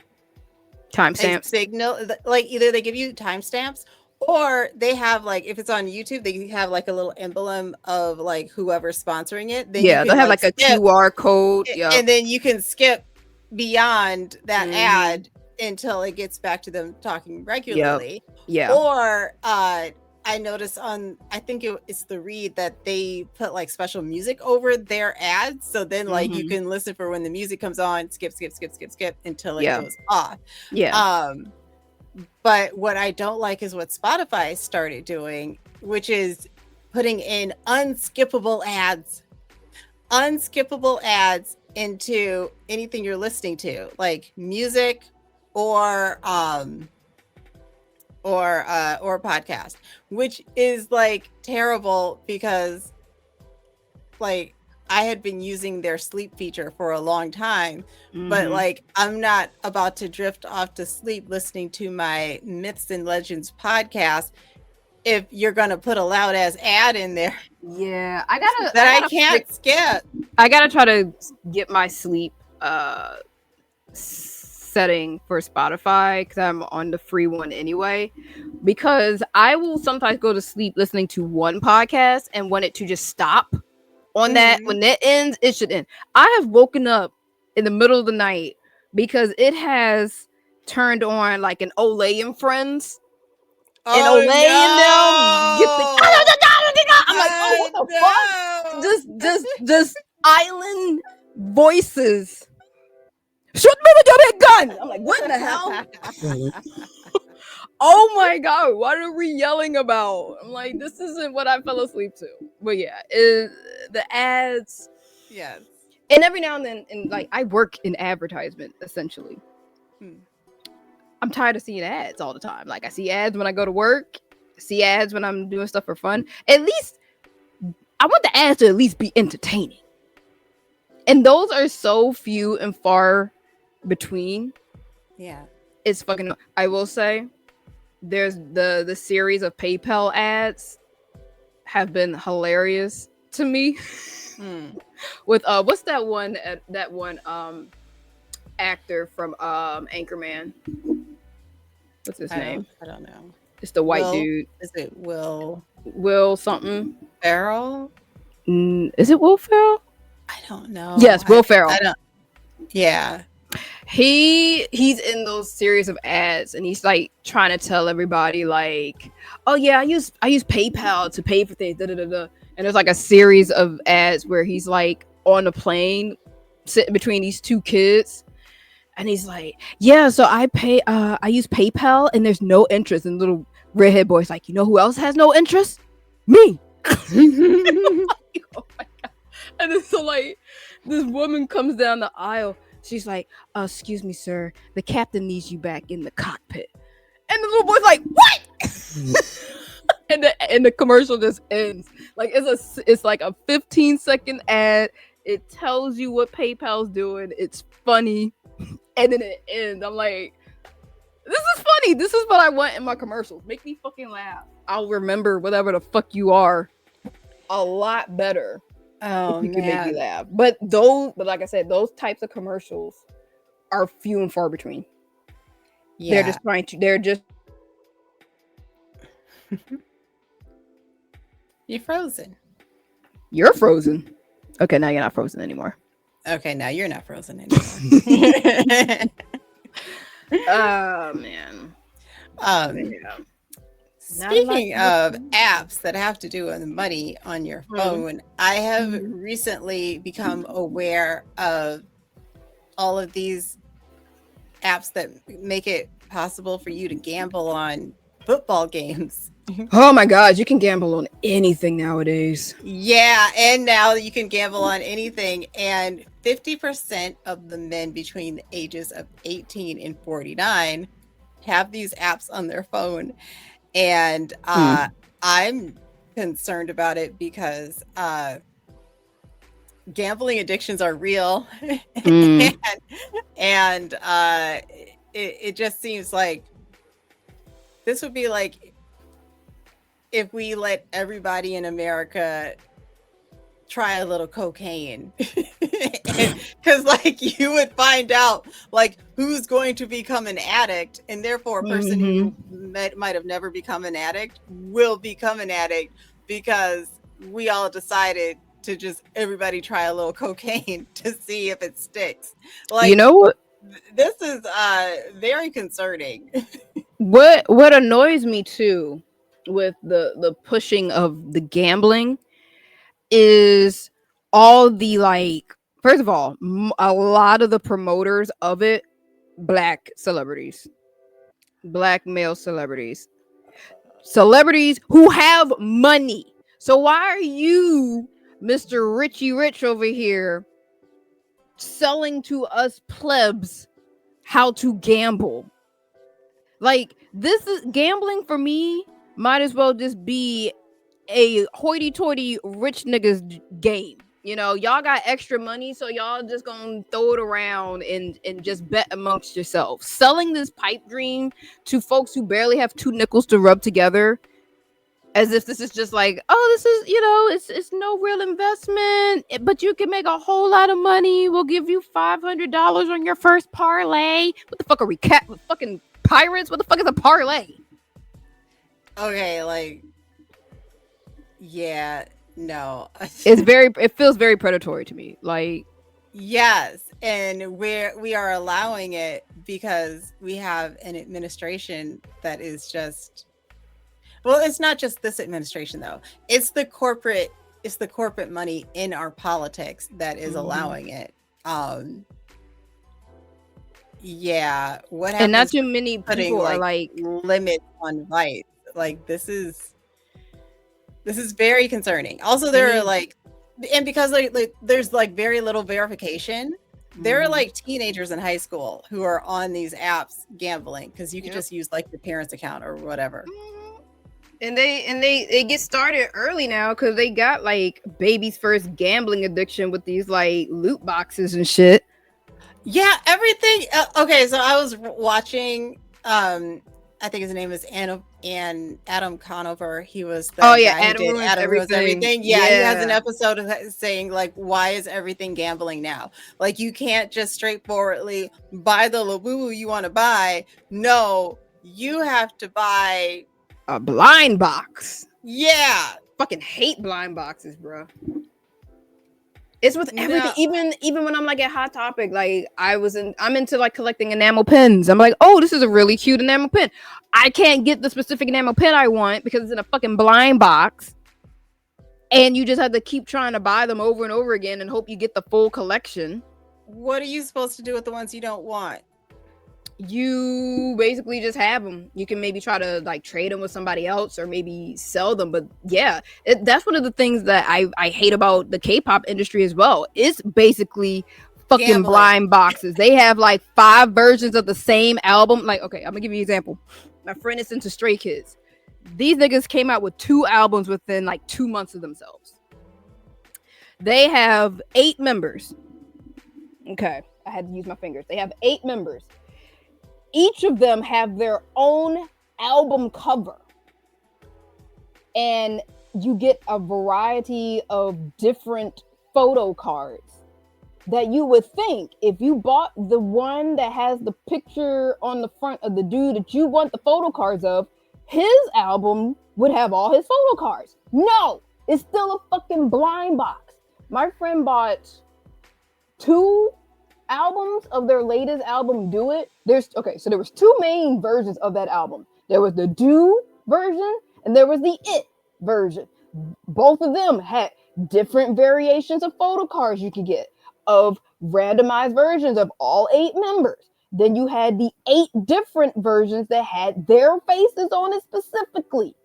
[SPEAKER 2] a
[SPEAKER 1] Timestamps.
[SPEAKER 2] signal, like either they give you timestamps or they have like, if it's on YouTube, they have like a little emblem of like whoever's sponsoring it, then you
[SPEAKER 1] Yeah, they'll
[SPEAKER 2] can
[SPEAKER 1] have
[SPEAKER 2] like
[SPEAKER 1] like a
[SPEAKER 2] skip,
[SPEAKER 1] QR code. Yep.
[SPEAKER 2] and then you can skip beyond that
[SPEAKER 1] Mhm.
[SPEAKER 2] ad until it gets back to them talking
[SPEAKER 1] Yep.
[SPEAKER 2] regularly.
[SPEAKER 1] Yeah.
[SPEAKER 2] Or I noticed on, I think it's the read, that they put like special music over their ads, so then like you
[SPEAKER 1] Mhm.
[SPEAKER 2] can listen for when the music comes on, skip skip skip skip skip until it
[SPEAKER 1] Yeah.
[SPEAKER 2] goes off.
[SPEAKER 1] Yeah.
[SPEAKER 2] But what I don't like is what Spotify started doing, which is putting in unskippable ads into anything you're listening to, like music or podcast, which is like terrible because like I had been using their sleep feature for a long time, but
[SPEAKER 1] Mhm.
[SPEAKER 2] like I'm not about to drift off to sleep listening to my Myths and Legends podcast if you're gonna put a loud ass ad in there
[SPEAKER 1] Yeah.
[SPEAKER 2] that I
[SPEAKER 1] I
[SPEAKER 2] can't skip.
[SPEAKER 1] gotta try to get my sleep setting for Spotify because I'm on the free one anyway. Because I will sometimes go to sleep listening to one podcast and want it to just stop on that.
[SPEAKER 2] Mhm.
[SPEAKER 1] When that ends, it should end. I have woken up in the middle of the night because it has turned on like an Olay and Friends. And
[SPEAKER 2] Oh
[SPEAKER 1] Olay and them get the
[SPEAKER 2] no!
[SPEAKER 1] I'm like, oh, what the fuck?
[SPEAKER 2] Oh
[SPEAKER 1] Just island voices. Shoot me with your big gun. I'm like, what in the hell?
[SPEAKER 2] no!
[SPEAKER 1] Oh my god, what are we yelling about? I'm like, this isn't what I fell asleep to. But yeah, the ads.
[SPEAKER 2] Yes.
[SPEAKER 1] And every now and then, and like I work in advertisement essentially. I'm tired of seeing ads all the time. Like I see ads when I go to work, see ads when I'm doing stuff for fun. At least I want the ads to at least be entertaining. And those are so few and far between.
[SPEAKER 2] Yeah.
[SPEAKER 1] It's fucking, I will say there's the series of PayPal ads have been hilarious to me. With what's that one actor from Anchorman? What's his name?
[SPEAKER 2] I don't know.
[SPEAKER 1] It's the white
[SPEAKER 2] Will,
[SPEAKER 1] dude.
[SPEAKER 2] is it
[SPEAKER 1] Will something.
[SPEAKER 2] Ferrell?
[SPEAKER 1] Is it Will Ferrell?
[SPEAKER 2] I don't know.
[SPEAKER 1] Yes, Will Ferrell.
[SPEAKER 2] I don't. Yeah.
[SPEAKER 1] He's in those series of ads and he's like trying to tell everybody like, oh yeah, I use PayPal to pay for things, da, da, da, da. And there's like a series of ads where he's like on a plane sitting between these two kids and he's like, yeah, so I use PayPal and there's no interest. And little redhead boy's like, you know who else has no interest? Me. Oh my god. And then so like this woman comes down the aisle. She's like, excuse me, sir, the captain needs you back in the cockpit. And the little boy's like, what? and the commercial just ends. Like it's like a 15-second ad. It tells you what PayPal's doing. It's funny. And then it ends. I'm like, this is funny. This is what I want in my commercials. Make me fucking laugh. I'll remember whatever the fuck you are a lot better.
[SPEAKER 2] Oh
[SPEAKER 1] if you can make me
[SPEAKER 2] man.
[SPEAKER 1] laugh. But like I said, those types of commercials are few and far between.
[SPEAKER 2] Yeah.
[SPEAKER 1] They're just
[SPEAKER 2] You're frozen.
[SPEAKER 1] You're frozen. Okay, now you're not frozen anymore.
[SPEAKER 2] Okay, now you're not frozen anymore.
[SPEAKER 1] Oh man.
[SPEAKER 2] Yeah. Speaking of apps that have to do with money on your phone, I have recently become aware of all of these apps that make it possible for you to gamble on football games.
[SPEAKER 1] Oh my god, you can gamble on anything nowadays.
[SPEAKER 2] Yeah, and now you can gamble on anything. And 50% of the men between the ages of 18 and 49 have these apps on their phone, and
[SPEAKER 1] Mm.
[SPEAKER 2] I'm concerned about it because gambling addictions are real,
[SPEAKER 1] Mm.
[SPEAKER 2] and, and it just seems like this would be like if we let everybody in America try a little cocaine, because like you would find out like who's going to become an addict, and therefore a person who
[SPEAKER 1] Hmm.
[SPEAKER 2] might have never become an addict will become an addict because we all decided to just everybody try a little cocaine to see if it sticks.
[SPEAKER 1] You
[SPEAKER 2] Like
[SPEAKER 1] know what?
[SPEAKER 2] this is very concerning.
[SPEAKER 1] What annoys me too with the pushing of the gambling is all the like. First of all, a lot of the promoters of it, black celebrities, black male celebrities, celebrities who have money. So why are you, Mr. Richie Rich over here, selling to us plebs how to gamble? Like, this is gambling for me, might as well just be a hoity-toity rich niggas game. You know, y'all got extra money, so y'all just gonna throw it around and just bet amongst yourselves. Selling this pipe dream to folks who barely have two nickels to rub together, as if this is just like, oh, this is, it's no real investment, but you can make a whole lot of money. We'll give you $500 on your first parlay. What the fuck are we fucking pirates? What the fuck is a parlay?
[SPEAKER 2] Okay, like yeah, no.
[SPEAKER 1] It feels very predatory to me. Like,
[SPEAKER 2] Yes, and we are allowing it because we have an administration that is just well, it's not just this administration though. It's the corporate money in our politics that is
[SPEAKER 1] mhm.
[SPEAKER 2] allowing it. Um yeah, what
[SPEAKER 1] And not
[SPEAKER 2] happens
[SPEAKER 1] too
[SPEAKER 2] to
[SPEAKER 1] many
[SPEAKER 2] putting
[SPEAKER 1] people are
[SPEAKER 2] like
[SPEAKER 1] like,
[SPEAKER 2] limits on vice? Like this is very concerning. Also,
[SPEAKER 1] they
[SPEAKER 2] there are
[SPEAKER 1] need.
[SPEAKER 2] like, and because like there's like very little verification, there are
[SPEAKER 1] Mhm.
[SPEAKER 2] like teenagers in high school who are on these apps gambling because you could
[SPEAKER 1] Yep.
[SPEAKER 2] just use like your parents' account or whatever.
[SPEAKER 1] Mhm. And they get started early now because they got like baby's first gambling addiction with these like loot boxes and shit.
[SPEAKER 2] Yeah, everything. Okay, so I was watching. I think his name is Adam Conover. He was
[SPEAKER 1] Oh
[SPEAKER 2] the
[SPEAKER 1] yeah,
[SPEAKER 2] guy who
[SPEAKER 1] Adam
[SPEAKER 2] did
[SPEAKER 1] ruins
[SPEAKER 2] Adam Ruins
[SPEAKER 1] everything.
[SPEAKER 2] Everything. Yeah, he has an
[SPEAKER 1] Yeah.
[SPEAKER 2] episode of saying like, why is everything gambling now? Like, you can't just straightforwardly buy the Labubu you want to buy. No, you have to buy.
[SPEAKER 1] A blind box.
[SPEAKER 2] Yeah,
[SPEAKER 1] Fucking hate blind boxes, bro. It's with everything.
[SPEAKER 2] no.
[SPEAKER 1] Even when I'm like at Hot Topic, like I'm into like collecting enamel pins. I'm like, oh, this is a really cute enamel pin. I can't get the specific enamel pin I want because it's in a fucking blind box. And you just have to keep trying to buy them over and over again and hope you get the full collection.
[SPEAKER 2] What are you supposed to do with the ones you don't want?
[SPEAKER 1] You basically just have them. You can maybe try to like trade them with somebody else or maybe sell them. But yeah, that's one of the things that I hate about the K-pop industry as well. It's basically fucking
[SPEAKER 2] Gambling.
[SPEAKER 1] blind boxes. They have like 5 versions of the same album. Like, okay, I'm gonna give you an example. My friend is into Stray Kids. These niggas came out with 2 albums within like 2 months of themselves. They have 8 members. Okay, I had to use my fingers. They have 8 members. Each of them have their own album cover, and you get a variety of different photo cards that you would think if you bought the one that has the picture on the front of the dude that you want the photo cards of, his album would have all his photo cards. No, it's still a fucking blind box. My friend bought 2 albums of their latest album, Do It. So there was 2 main versions of that album. There was the Do version and there was the It version. Both of them had different variations of photo cards you could get of randomized versions of all 8 members. Then you had the 8 different versions that had their faces on it specifically.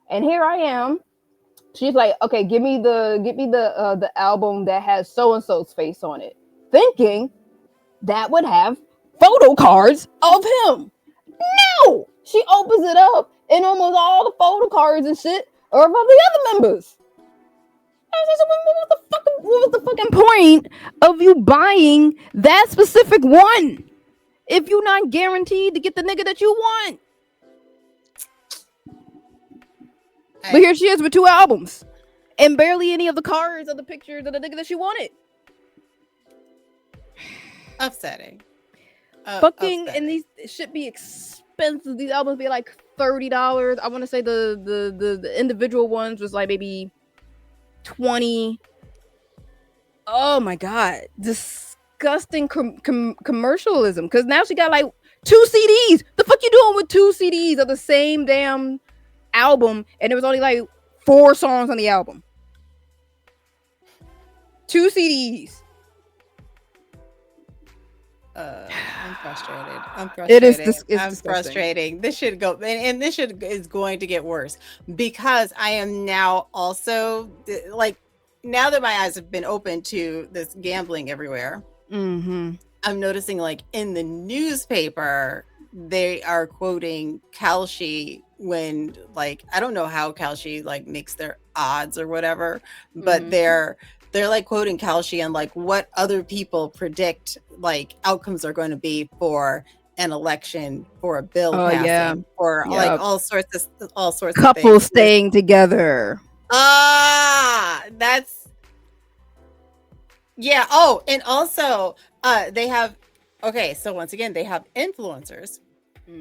[SPEAKER 1] And here I am. She's like, okay, give me the album that has so and so's face on it, thinking that would have photo cards of him. No, she opens it up, and almost all the photo cards and shit are of the other members. I was like, what was the fucking point of you buying that specific one if you're not guaranteed to get the nigga that you want? But here she is with 2 albums and barely any of the cards or the pictures of the nigga that she wanted.
[SPEAKER 2] Upsetting.
[SPEAKER 1] Fucking, and these should be expensive. These albums be like $30. I want to say the individual ones was like maybe 20. Oh my god, disgusting commercialism. Because now she got like 2 CDs. The fuck you doing with 2 CDs of the same damn album? And there was only like 4 songs on the album. 2 CDs.
[SPEAKER 2] I'm frustrated. I'm frustrating. This should go, and this is going to get worse because I am now also like, now that my eyes have been open to this gambling everywhere, I'm noticing like in the newspaper they are quoting Kalshi when, like, I don't know how Kalshi like makes their odds or whatever, but they're like quoting Kalshi and like what other people predict like outcomes are going to be for an election, for a bill passing, or like all sorts of
[SPEAKER 1] couples staying together.
[SPEAKER 2] That's Oh, and also they have, okay, so once again they have influencers,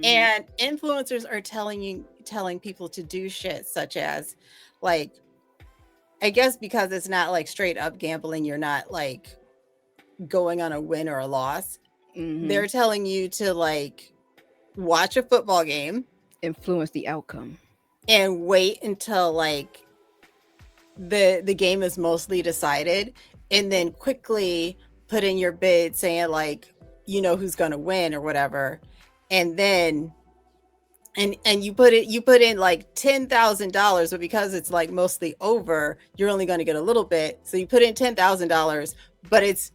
[SPEAKER 2] and influencers are telling people to do shit such as, like, I guess because it's not like straight up gambling, you're not like going on a win or a loss. They're telling you to like watch a football game,
[SPEAKER 1] influence the outcome,
[SPEAKER 2] and wait until like the game is mostly decided, and then quickly put in your bid saying like, you know, who's going to win or whatever. And then and you put in like $10,000, but because it's like mostly over, you're only going to get a little bit. So you put in $10,000, but it's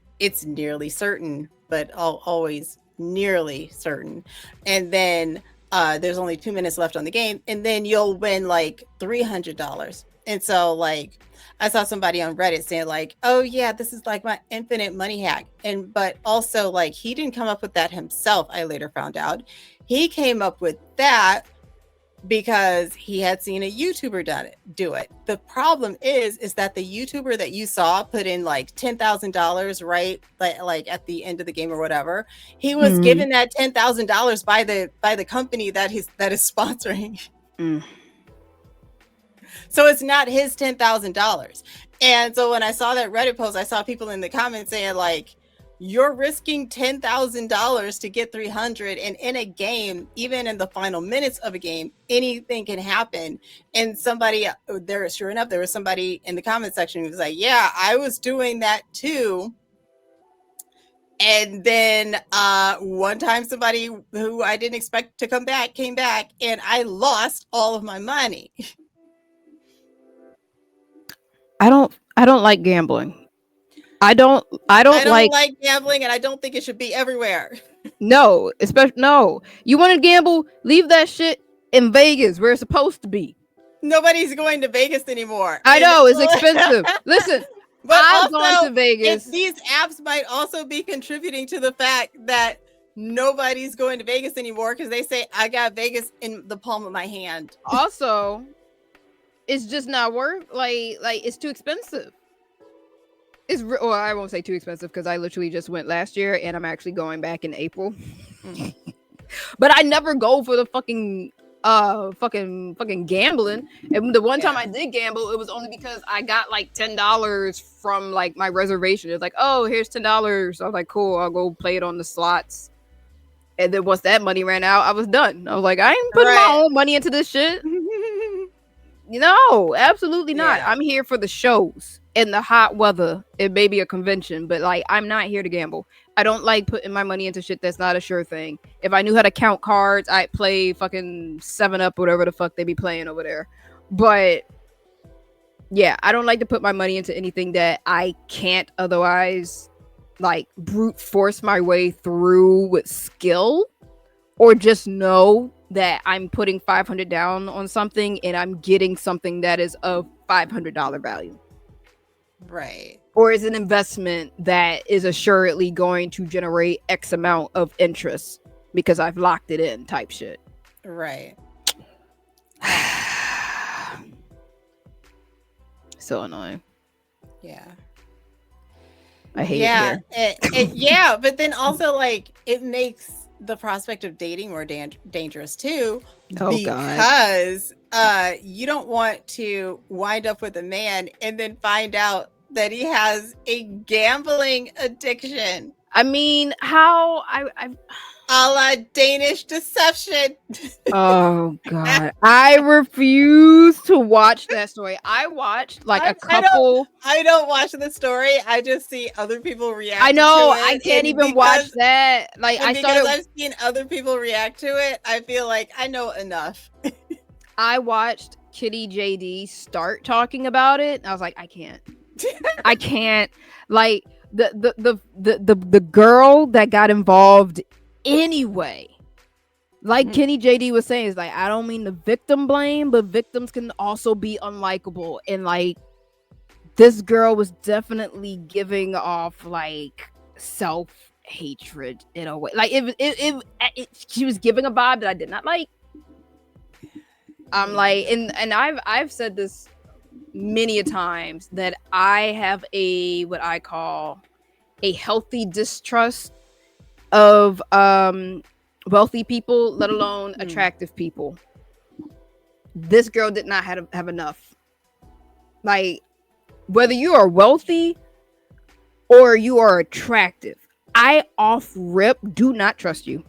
[SPEAKER 2] nearly certain, but always nearly certain. And then there's only 2 minutes left on the game, and then you'll win like $300. And so like I saw somebody on Reddit saying like, oh yeah, this is like my infinite money hack. But also like he didn't come up with that himself. I later found out he came up with that because he had seen a YouTuber do it. The problem is that the YouTuber that you saw put in like $10,000, right? Like at the end of the game or whatever, he was given that $10,000 by the company that is sponsoring. So it's not his $10,000. And so when I saw that Reddit post, I saw people in the comments saying like, you're risking $10,000 to get 300, and in a game, even in the final minutes of a game, anything can happen. And sure enough, there was somebody in the comment section who was like, yeah, I was doing that too. And then one time somebody who I didn't expect to come back came back, and I lost all of my money.
[SPEAKER 1] I don't like gambling. I don't like
[SPEAKER 2] gambling, and I don't think it should be everywhere.
[SPEAKER 1] No, you want to gamble, leave that shit in Vegas where it's supposed to be.
[SPEAKER 2] Nobody's going to Vegas anymore.
[SPEAKER 1] I know, it's expensive. Listen,
[SPEAKER 2] but
[SPEAKER 1] I've gone to Vegas.
[SPEAKER 2] These apps might also be contributing to the fact that nobody's going to Vegas anymore because they say I got Vegas in the palm of my hand.
[SPEAKER 1] Also, it's just not worth like it's too expensive. I won't say too expensive because I literally just went last year and I'm actually going back in April. But I never go for the fucking gambling. And the one time I did gamble, it was only because I got like $10 from like my reservation. It's like, oh, here's $10. I was like, cool, I'll go play it on the slots. And then once that money ran out, I was done. I was like, I ain't putting my own money into this shit. No, absolutely not. I'm here for the shows and the hot weather and maybe a convention, but like I'm not here to gamble. I don't like putting my money into shit that's not a sure thing. If I knew how to count cards, I'd play fucking 7-Up, whatever the fuck they be playing over there. But yeah, I don't like to put my money into anything that I can't otherwise like brute force my way through with skill or just know that I'm putting 500 down on something and I'm getting something that is of $500 value.
[SPEAKER 2] Right.
[SPEAKER 1] Or is an investment that is assuredly going to generate X amount of interest because I've locked it in type shit.
[SPEAKER 2] Right.
[SPEAKER 1] So annoying.
[SPEAKER 2] Yeah.
[SPEAKER 1] I hate it here.
[SPEAKER 2] Yeah, but then also like it makes the prospect of dating more dangerous too,
[SPEAKER 1] Oh, God.
[SPEAKER 2] because you don't want to wind up with a man and then find out that he has a gambling addiction.
[SPEAKER 1] I mean, how I
[SPEAKER 2] A la Danish Deception.
[SPEAKER 1] oh God, I refuse to watch that story. I watched like a couple.
[SPEAKER 2] I don't watch the story. I just see other people react.
[SPEAKER 1] I know
[SPEAKER 2] to it,
[SPEAKER 1] I can't
[SPEAKER 2] and
[SPEAKER 1] even watch that. Like
[SPEAKER 2] and
[SPEAKER 1] I
[SPEAKER 2] because
[SPEAKER 1] started.
[SPEAKER 2] I've seen other people react to it, I feel like I know enough.
[SPEAKER 1] I watched Kitty JD start talking about it. And I was like, I can't. I can't. Like the girl that got involved anyway. Like Kenny JD was saying, is like, I don't mean to victim blame, but victims can also be unlikable. And like this girl was definitely giving off like self-hatred in a way. Like she was giving a vibe that I did not like. I'm like, and I've said this many a times that I have a what I call a healthy distrust of wealthy people, let alone attractive people. This girl did not have enough. Like, whether you are wealthy or you are attractive, I off rip do not trust you.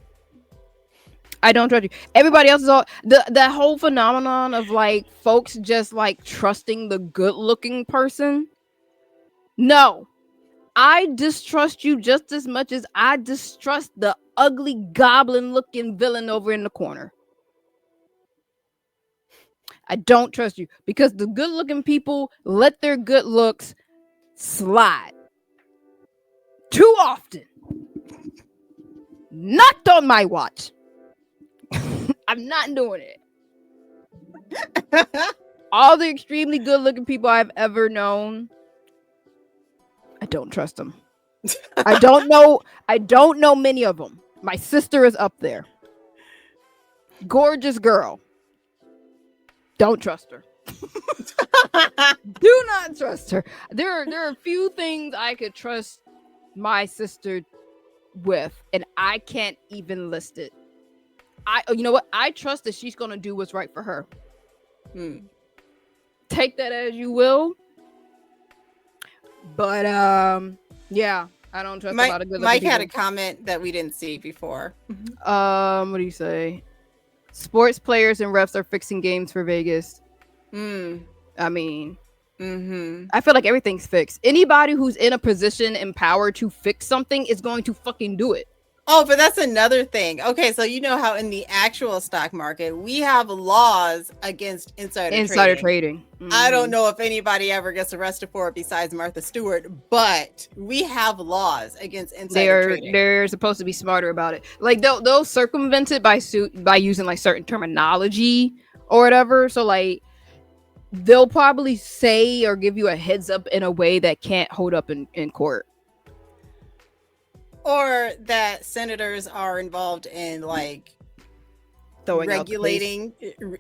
[SPEAKER 1] I don't trust you. Everybody else is all that whole phenomenon of like folks just like trusting the good looking person. No, I distrust you just as much as I distrust the ugly goblin looking villain over in the corner. I don't trust you because the good looking people let their good looks slide too often. Not on my watch. I'm not doing it. All the extremely good looking people I've ever known, I don't trust them. I don't know many of them. My sister is up there. Gorgeous girl. Don't trust her. Do not trust her. There are a few things I could trust my sister with, and I can't even list it. You know what? I trust that she's gonna do what's right for her. Take that as you will. But yeah, I don't trust a lot of good.
[SPEAKER 2] Mike had a comment that we didn't see before.
[SPEAKER 1] What do you say? Sports players and refs are fixing games for Vegas. I mean, I feel like everything's fixed. Anybody who's in a position and power to fix something is going to fucking do it.
[SPEAKER 2] Oh, but that's another thing. Okay, so you know how in the actual stock market, we have laws against insider trading. I don't know if anybody ever gets arrested for it besides Martha Stewart, but we have laws against insider trading.
[SPEAKER 1] They're supposed to be smarter about it. Like they'll circumvent it by using like certain terminology or whatever. So like they'll probably say or give you a heads up in a way that can't hold up in court.
[SPEAKER 2] Or that senators are involved in like regulating,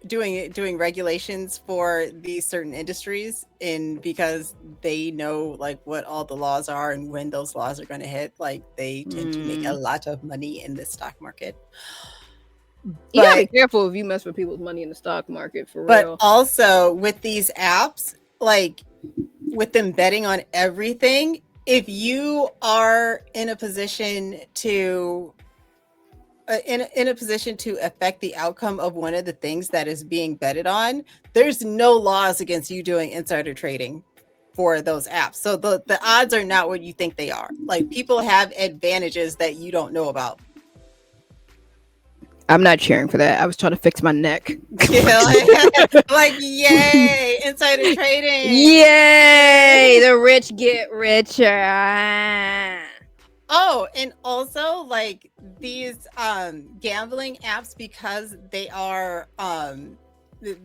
[SPEAKER 2] doing regulations for these certain industries, and because they know like what all the laws are and when those laws are going to hit, like they tend to make a lot of money in the stock market.
[SPEAKER 1] You gotta be careful if you mess with people's money in the stock market, for real.
[SPEAKER 2] But also with these apps, like with them betting on everything, if you are in a position to in a position to affect the outcome of one of the things that is being betted on, there's no laws against you doing insider trading for those apps. So the odds are not what you think they are. Like people have advantages that you don't know about.
[SPEAKER 1] I'm not cheering for that. I was trying to fix my neck.
[SPEAKER 2] Like, yay, insider trading.
[SPEAKER 1] Yay, the rich get richer.
[SPEAKER 2] Oh, and also like these gambling apps, because they are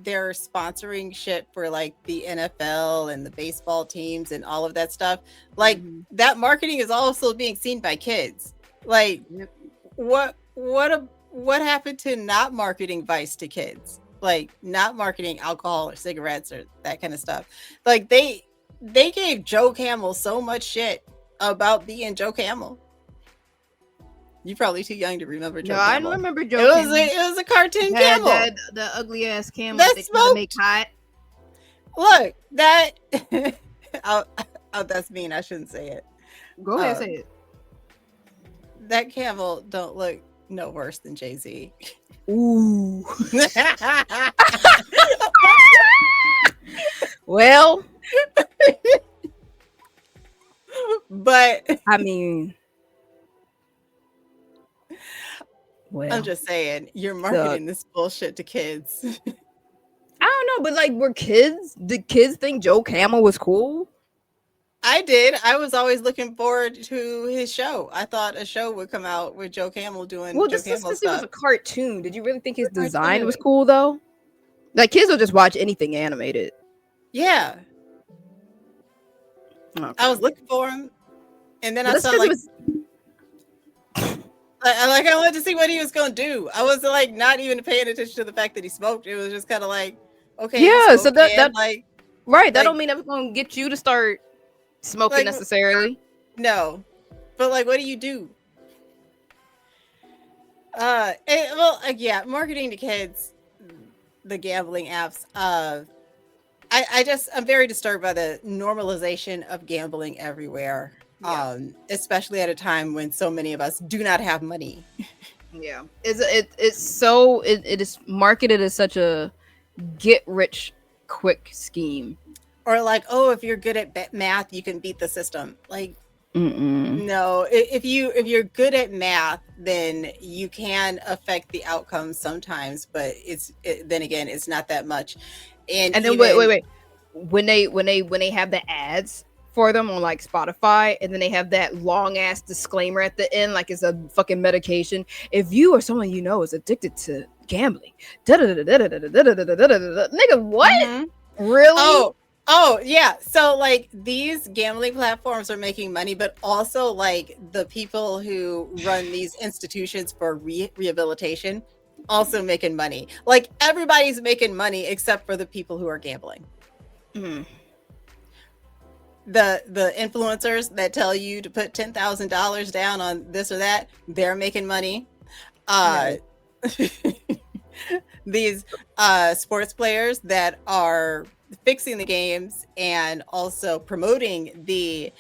[SPEAKER 2] they're sponsoring shit for like the NFL and the baseball teams and all of that stuff. Like
[SPEAKER 1] Mm-hmm.
[SPEAKER 2] that marketing is also being seen by kids. Like
[SPEAKER 1] Yep.
[SPEAKER 2] what happened to not marketing Vice to kids? Like not marketing alcohol or cigarettes or that kind of stuff. Like they gave Joe Camel so much shit about being Joe Camel. You're probably too young to remember
[SPEAKER 1] No,
[SPEAKER 2] Joe
[SPEAKER 1] I
[SPEAKER 2] Camel.
[SPEAKER 1] remember
[SPEAKER 2] It
[SPEAKER 1] Joe
[SPEAKER 2] was
[SPEAKER 1] Camel.
[SPEAKER 2] it was a cartoon
[SPEAKER 1] Had
[SPEAKER 2] camel
[SPEAKER 1] that the ugly ass camel that
[SPEAKER 2] that
[SPEAKER 1] they try to make
[SPEAKER 2] smoked.
[SPEAKER 1] hot.
[SPEAKER 2] Look, that oh, oh, that's mean. I shouldn't say it.
[SPEAKER 1] Go ahead, say
[SPEAKER 2] Um,
[SPEAKER 1] it.
[SPEAKER 2] that camel don't look no worse than Jay-Z.
[SPEAKER 1] Ooh. Well,
[SPEAKER 2] but
[SPEAKER 1] I mean,
[SPEAKER 2] I'm
[SPEAKER 1] well,
[SPEAKER 2] just saying, you're
[SPEAKER 1] the
[SPEAKER 2] marketing this bullshit to kids.
[SPEAKER 1] I don't know, but like, were kids? Did kids think Joe Camel was cool?
[SPEAKER 2] I did. I was always looking forward to his show. I thought a show would come out with Joe Camel doing
[SPEAKER 1] Well,
[SPEAKER 2] Joe
[SPEAKER 1] this is
[SPEAKER 2] Camel
[SPEAKER 1] because it was
[SPEAKER 2] stuff.
[SPEAKER 1] a cartoon. Did you really think his
[SPEAKER 2] A
[SPEAKER 1] design was
[SPEAKER 2] cartoon.
[SPEAKER 1] cool though? Like kids will just watch anything animated.
[SPEAKER 2] Yeah. I
[SPEAKER 1] Okay,
[SPEAKER 2] was looking for him, and then
[SPEAKER 1] but
[SPEAKER 2] I
[SPEAKER 1] that's
[SPEAKER 2] saw
[SPEAKER 1] because it
[SPEAKER 2] like
[SPEAKER 1] was.
[SPEAKER 2] I wanted to see what he was gonna do. I was like not even paying attention to the fact that he smoked. It was just kind of like, okay, you
[SPEAKER 1] Yeah, so
[SPEAKER 2] smoke,
[SPEAKER 1] that
[SPEAKER 2] man.
[SPEAKER 1] that right. That
[SPEAKER 2] Like
[SPEAKER 1] don't mean that's gonna get you to start smoking
[SPEAKER 2] like
[SPEAKER 1] necessarily.
[SPEAKER 2] no, but like, what do you do? Well, yeah, marketing to kids, the gambling apps. I'm very disturbed by the normalization of gambling everywhere.
[SPEAKER 1] Yeah.
[SPEAKER 2] Especially at a time when so many of us do not have money.
[SPEAKER 1] Yeah, it is marketed as such a get rich quick scheme.
[SPEAKER 2] Or like, oh, if you're good at math, you can beat the system. Like,
[SPEAKER 1] Mm-mm.
[SPEAKER 2] no, if you're good at math, then you can affect the outcome sometimes, but then again, it's not that much. And
[SPEAKER 1] And then wait, wait,
[SPEAKER 2] even
[SPEAKER 1] wait. When they have the ads for them on like Spotify, and then they have that long ass disclaimer at the end, like it's a fucking medication. If you or someone you know is addicted to gambling, nigga, what?
[SPEAKER 2] Mhm.
[SPEAKER 1] Really?
[SPEAKER 2] Oh, oh, yeah. So like these gambling platforms are making money, but also like the people who run these institutions for rehabilitation also making money. Like everybody's making money except for the people who are gambling.
[SPEAKER 1] Mm.
[SPEAKER 2] The influencers that tell you to put $10,000 down on this or that, they're making money. Uh
[SPEAKER 1] Right.
[SPEAKER 2] these sports players that are fixing the games and also promoting the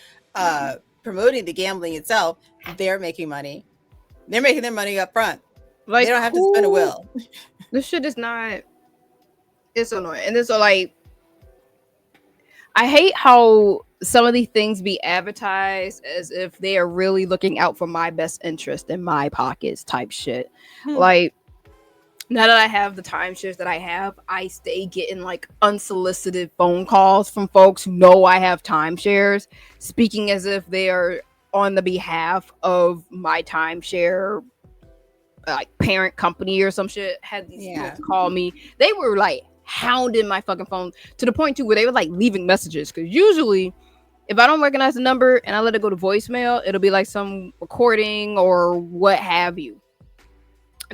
[SPEAKER 2] gambling itself, they're making money. They're making their money up front. They
[SPEAKER 1] Like
[SPEAKER 2] don't have to spend a
[SPEAKER 1] who?
[SPEAKER 2] will.
[SPEAKER 1] This shit is not. It's annoying, and it's so like I hate how some of these things be advertised as if they are really looking out for my best interest in my pockets type shit.
[SPEAKER 2] Hmm.
[SPEAKER 1] Like now that I have the timeshares that I have, I stay getting like unsolicited phone calls from folks who know I have timeshares, speaking as if they are on the behalf of my timeshare like parent company or some shit. Had these
[SPEAKER 2] Yeah.
[SPEAKER 1] folks call me. They were like hounding my fucking phone to the point too where they were like leaving messages, because usually if I don't recognize the number and I let it go to voicemail, it'll be like some recording or what have you.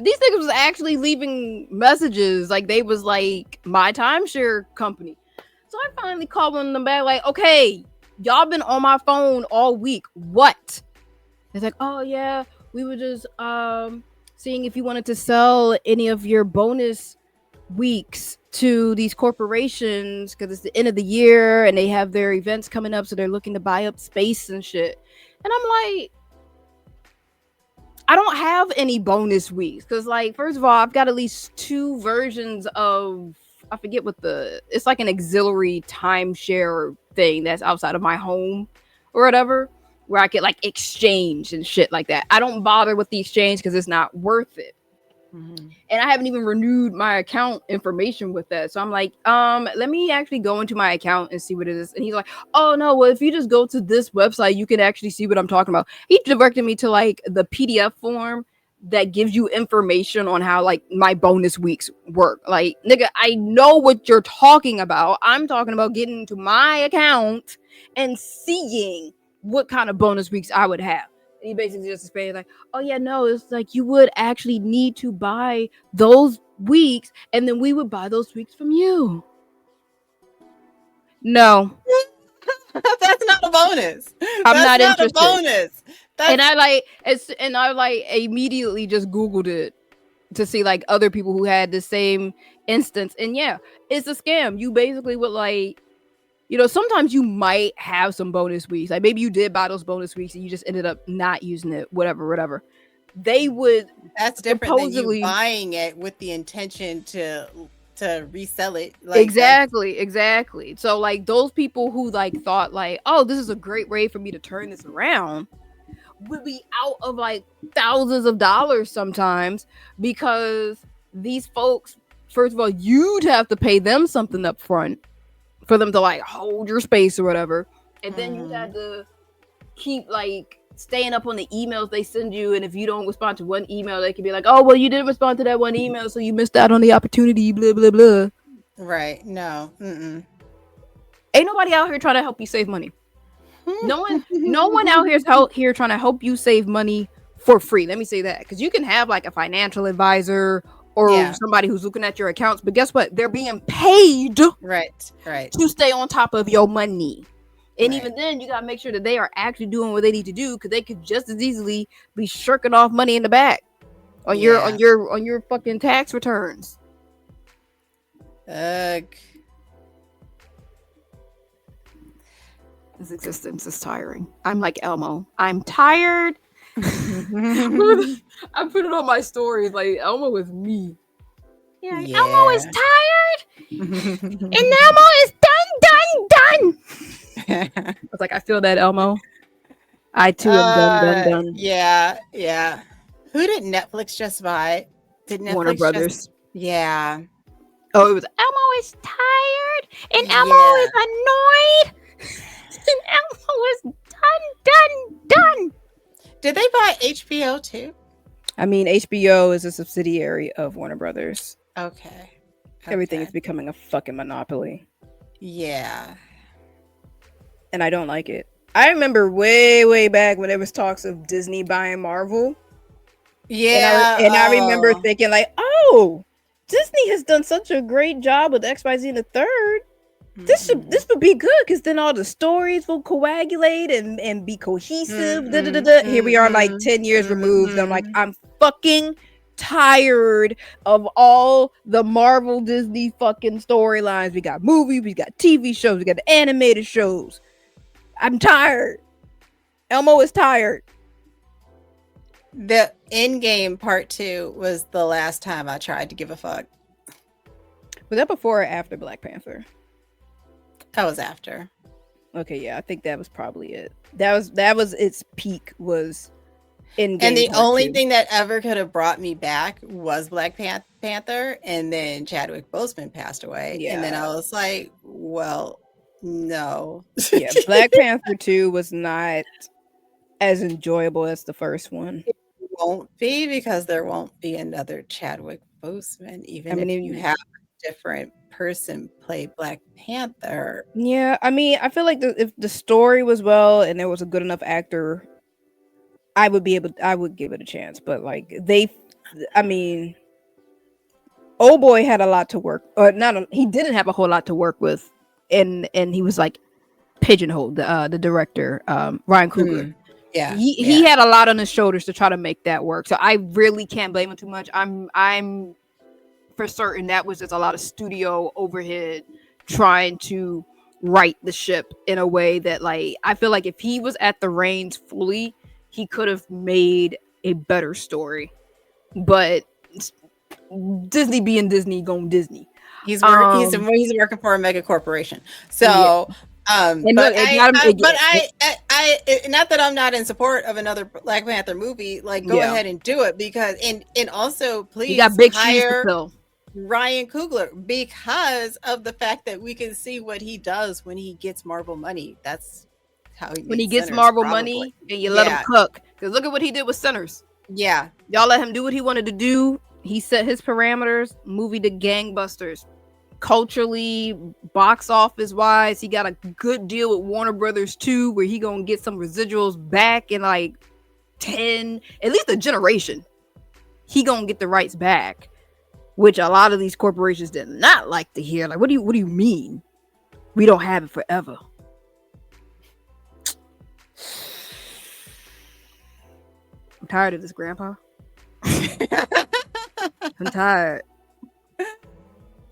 [SPEAKER 1] These niggas was actually leaving messages like they was like my timeshare company. So I finally called one of them back like, okay, y'all been on my phone all week. What? It's like, oh yeah, we were just seeing if you wanted to sell any of your bonus weeks to these corporations because it's the end of the year and they have their events coming up, so they're looking to buy up space and shit. And I'm like, I don't have any bonus weeks because, like, first of all, I've got at least two versions of I forget what it's like an auxiliary timeshare thing that's outside of my home or whatever, where I could like exchange and shit like that. I don't bother with the exchange because it's not worth it,
[SPEAKER 2] Mhm.
[SPEAKER 1] and I haven't even renewed my account information with that. So I'm like, let me actually go into my account and see what it is. And he's like, oh no, well, if you just go to this website, you can actually see what I'm talking about. He directed me to like the PDF form that gives you information on how like my bonus weeks work. Like, nigga, I know what you're talking about. I'm talking about getting into my account and seeing what kind of bonus weeks I would have. And he basically just explained like, oh yeah, no, it's like you would actually need to buy those weeks, and then we would buy those weeks from you. No,
[SPEAKER 2] That's not a bonus.
[SPEAKER 1] I'm
[SPEAKER 2] That's
[SPEAKER 1] not
[SPEAKER 2] not a
[SPEAKER 1] interested.
[SPEAKER 2] bonus.
[SPEAKER 1] And
[SPEAKER 2] That's
[SPEAKER 1] I like, and I like immediately just Googled it to see like other people who had the same instance. And yeah, it's a scam. You basically would like, sometimes you might have some bonus weeks. Like maybe you did buy those bonus weeks and you just ended up not using it, whatever. They would
[SPEAKER 2] that's different than you
[SPEAKER 1] supposedly.
[SPEAKER 2] buying it with the intention to resell it. Like that's
[SPEAKER 1] Exactly. So like those people who like thought like, oh, this is a great way for me to turn this around would be out of like thousands of dollars sometimes because these folks, first of all, you'd have to pay them something up front for them to like hold your space or whatever. And then you
[SPEAKER 2] Mhm.
[SPEAKER 1] had to keep like staying up on the emails they send you, and if you don't respond to one email, they can be like, oh well, you didn't respond to that one email, so you missed out on the opportunity, blah blah blah.
[SPEAKER 2] Right. No. Mm-mm.
[SPEAKER 1] Ain't nobody out here trying to help you save money. No one out here is out here trying to help you save money for free. Let me say that, because you can have like a financial advisor or
[SPEAKER 2] Yeah.
[SPEAKER 1] somebody who's looking at your accounts, but guess what? They're being paid
[SPEAKER 2] Right. Right.
[SPEAKER 1] to stay on top of your money. And
[SPEAKER 2] Right.
[SPEAKER 1] even then, you gotta make sure that they are actually doing what they need to do, because they could just as easily be shirking off money in the back on your
[SPEAKER 2] Yeah.
[SPEAKER 1] on your on your fucking tax returns.
[SPEAKER 2] Ugh.
[SPEAKER 1] This existence is tiring. I'm like Elmo. I'm tired. I put it on my stories. Like Elmo is me. Yeah, Elmo is
[SPEAKER 2] Yeah.
[SPEAKER 1] tired, and Elmo is done. I was like, I feel that, Elmo. I too am done.
[SPEAKER 2] Yeah, yeah. Who did Netflix just buy? Did
[SPEAKER 1] Warner
[SPEAKER 2] Netflix just
[SPEAKER 1] Brothers.
[SPEAKER 2] Yeah.
[SPEAKER 1] Oh, it was Elmo is tired, and Elmo
[SPEAKER 2] Yeah.
[SPEAKER 1] is annoyed, and Elmo is done.
[SPEAKER 2] Did they buy HBO too?
[SPEAKER 1] I mean, HBO is a subsidiary of Warner Brothers.
[SPEAKER 2] Okay.
[SPEAKER 1] Everything
[SPEAKER 2] Okay.
[SPEAKER 1] is becoming a fucking monopoly,
[SPEAKER 2] Yeah.
[SPEAKER 1] and I don't like it. I remember way back when there was talks of Disney buying Marvel,
[SPEAKER 2] Yeah.
[SPEAKER 1] and I remember
[SPEAKER 2] Oh.
[SPEAKER 1] thinking like, oh, Disney has done such a great job with XYZ and the third.
[SPEAKER 2] Mhm.
[SPEAKER 1] This would be good, because then all the stories will coagulate and be cohesive. Da, da, da,
[SPEAKER 2] Mhm.
[SPEAKER 1] da. Here we are, like
[SPEAKER 2] Mhm.
[SPEAKER 1] 10 years removed. I'm like,
[SPEAKER 2] Mhm.
[SPEAKER 1] I'm fucking tired of all the Marvel Disney fucking storylines. We got movies, we got TV shows, we got the animated shows. I'm tired. Elmo is tired.
[SPEAKER 2] The Endgame Part 2 was the last time I tried to give a fuck.
[SPEAKER 1] Was that before or after Black Panther?
[SPEAKER 2] That was after.
[SPEAKER 1] Okay, yeah, I think that was probably it. That was its peak, was
[SPEAKER 2] And
[SPEAKER 1] Endgame
[SPEAKER 2] the
[SPEAKER 1] Part
[SPEAKER 2] only
[SPEAKER 1] 2.
[SPEAKER 2] thing that ever could have brought me back was Black Panther, and then Chadwick Boseman passed away, and then I
[SPEAKER 1] Yeah.
[SPEAKER 2] was like, well, no.
[SPEAKER 1] Yeah, Black Panther 2 was not as enjoyable as the first one.
[SPEAKER 2] It won't be, because there won't be another Chadwick Boseman,
[SPEAKER 1] I
[SPEAKER 2] even if you
[SPEAKER 1] mean,
[SPEAKER 2] have a different person play Black Panther.
[SPEAKER 1] yeah, I mean, I feel like if the story was well and there was a good enough actor, I would give it a chance. But like I mean, old boy had a lot to work, or not. He didn't have a whole lot to work with, and he was like pigeonholed. The director, Ryan Coogler.
[SPEAKER 2] Mm. Yeah,
[SPEAKER 1] He
[SPEAKER 2] yeah.
[SPEAKER 1] had a lot on his shoulders to try to make that work. So I really can't blame him too much. I'm for certain that was just a lot of studio overhead trying to right the ship in a way that, like, I feel like if he was at the reins fully, he could have made a better story. But Disney being Disney, going Disney.
[SPEAKER 2] He's
[SPEAKER 1] Um,
[SPEAKER 2] working for a mega corporation.
[SPEAKER 1] yeah,
[SPEAKER 2] So
[SPEAKER 1] And
[SPEAKER 2] But
[SPEAKER 1] look, it got him.
[SPEAKER 2] not that I'm not in support of another Black Panther movie. Like, go
[SPEAKER 1] Yeah,
[SPEAKER 2] ahead and do it because, and also
[SPEAKER 1] he got
[SPEAKER 2] please
[SPEAKER 1] big shoes to
[SPEAKER 2] hire
[SPEAKER 1] fill.
[SPEAKER 2] Ryan Coogler because of the fact that we can see what he does when he gets Marvel money. That's how he
[SPEAKER 1] When he
[SPEAKER 2] made
[SPEAKER 1] gets
[SPEAKER 2] Sinners,
[SPEAKER 1] Marvel
[SPEAKER 2] probably.
[SPEAKER 1] money and you let him
[SPEAKER 2] Yeah,
[SPEAKER 1] cook, because look at what he did with Sinners.
[SPEAKER 2] yeah.
[SPEAKER 1] Y'all let him do what he wanted to do. He set his parameters. Movie to gangbusters. Culturally, box office wise, he got a good deal with Warner Brothers too, where he gonna get some residuals back in like 10, at least a generation. He gonna get the rights back, which a lot of these corporations did not like to hear. Like, what do you mean? We don't have it forever. I'm tired of this, Grandpa. I'm tired.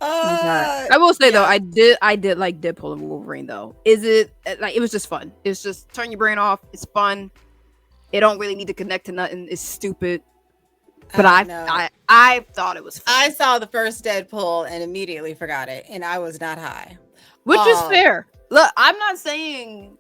[SPEAKER 1] I will say though,
[SPEAKER 2] Yeah.
[SPEAKER 1] I did like Deadpool and Wolverine though. Is it like it was just fun? It's just turn your brain off. It's fun. It don't really need to connect to nothing. It's stupid. But
[SPEAKER 2] No.
[SPEAKER 1] I thought it was fun.
[SPEAKER 2] I saw the first Deadpool and immediately forgot it, and I was not high.
[SPEAKER 1] Which is fair. Look, I'm not saying.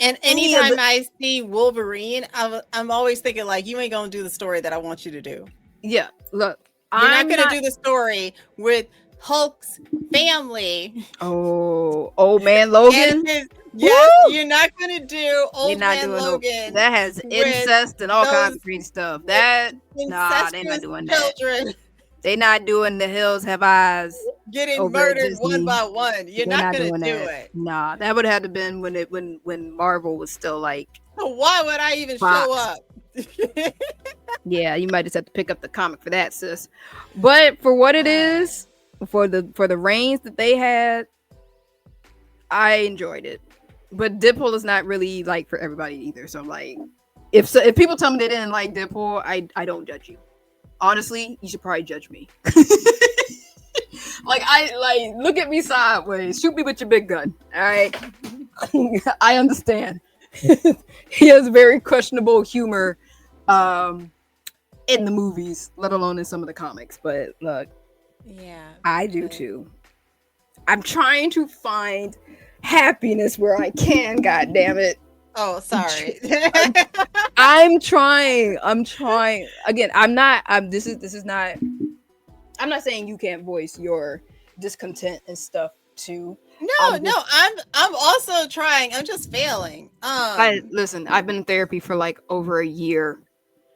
[SPEAKER 2] And anytime I see Wolverine, I'm always thinking like, you ain't gonna do the story that I want you to do.
[SPEAKER 1] Yeah, look,
[SPEAKER 2] you're not gonna do the story with Hulk's family.
[SPEAKER 1] Oh, old man Logan.
[SPEAKER 2] Yes, you're not gonna do old man Logan.
[SPEAKER 1] That has incest and all kinds of crazy stuff. That nah, they're not doing children. That. They not doing The Hills Have Eyes.
[SPEAKER 2] Getting murdered one by one. You're not gonna do it.
[SPEAKER 1] Nah, that would have to been when Marvel was still like.
[SPEAKER 2] So why would I even show up?
[SPEAKER 1] Yeah, you might just have to pick up the comic for that, sis. But for what it is, for the reigns that they had, I enjoyed it. But Deadpool is not really like for everybody either. So I'm like, if people tell me they didn't like Deadpool, I don't judge you. Honestly, you should probably judge me. Like look at me sideways, shoot me with your big gun. All right, I understand. He has very questionable humor in the movies, let alone in some of the comics. But look,
[SPEAKER 2] yeah,
[SPEAKER 1] I do too. I'm trying to find happiness where I can. God damn it!
[SPEAKER 2] Oh, sorry.
[SPEAKER 1] I'm trying. Again, I'm not. This is not. I'm not saying you can't voice your discontent and stuff too.
[SPEAKER 2] No, I'm also trying. I'm just failing.
[SPEAKER 1] Listen, I've been in therapy for like over a year,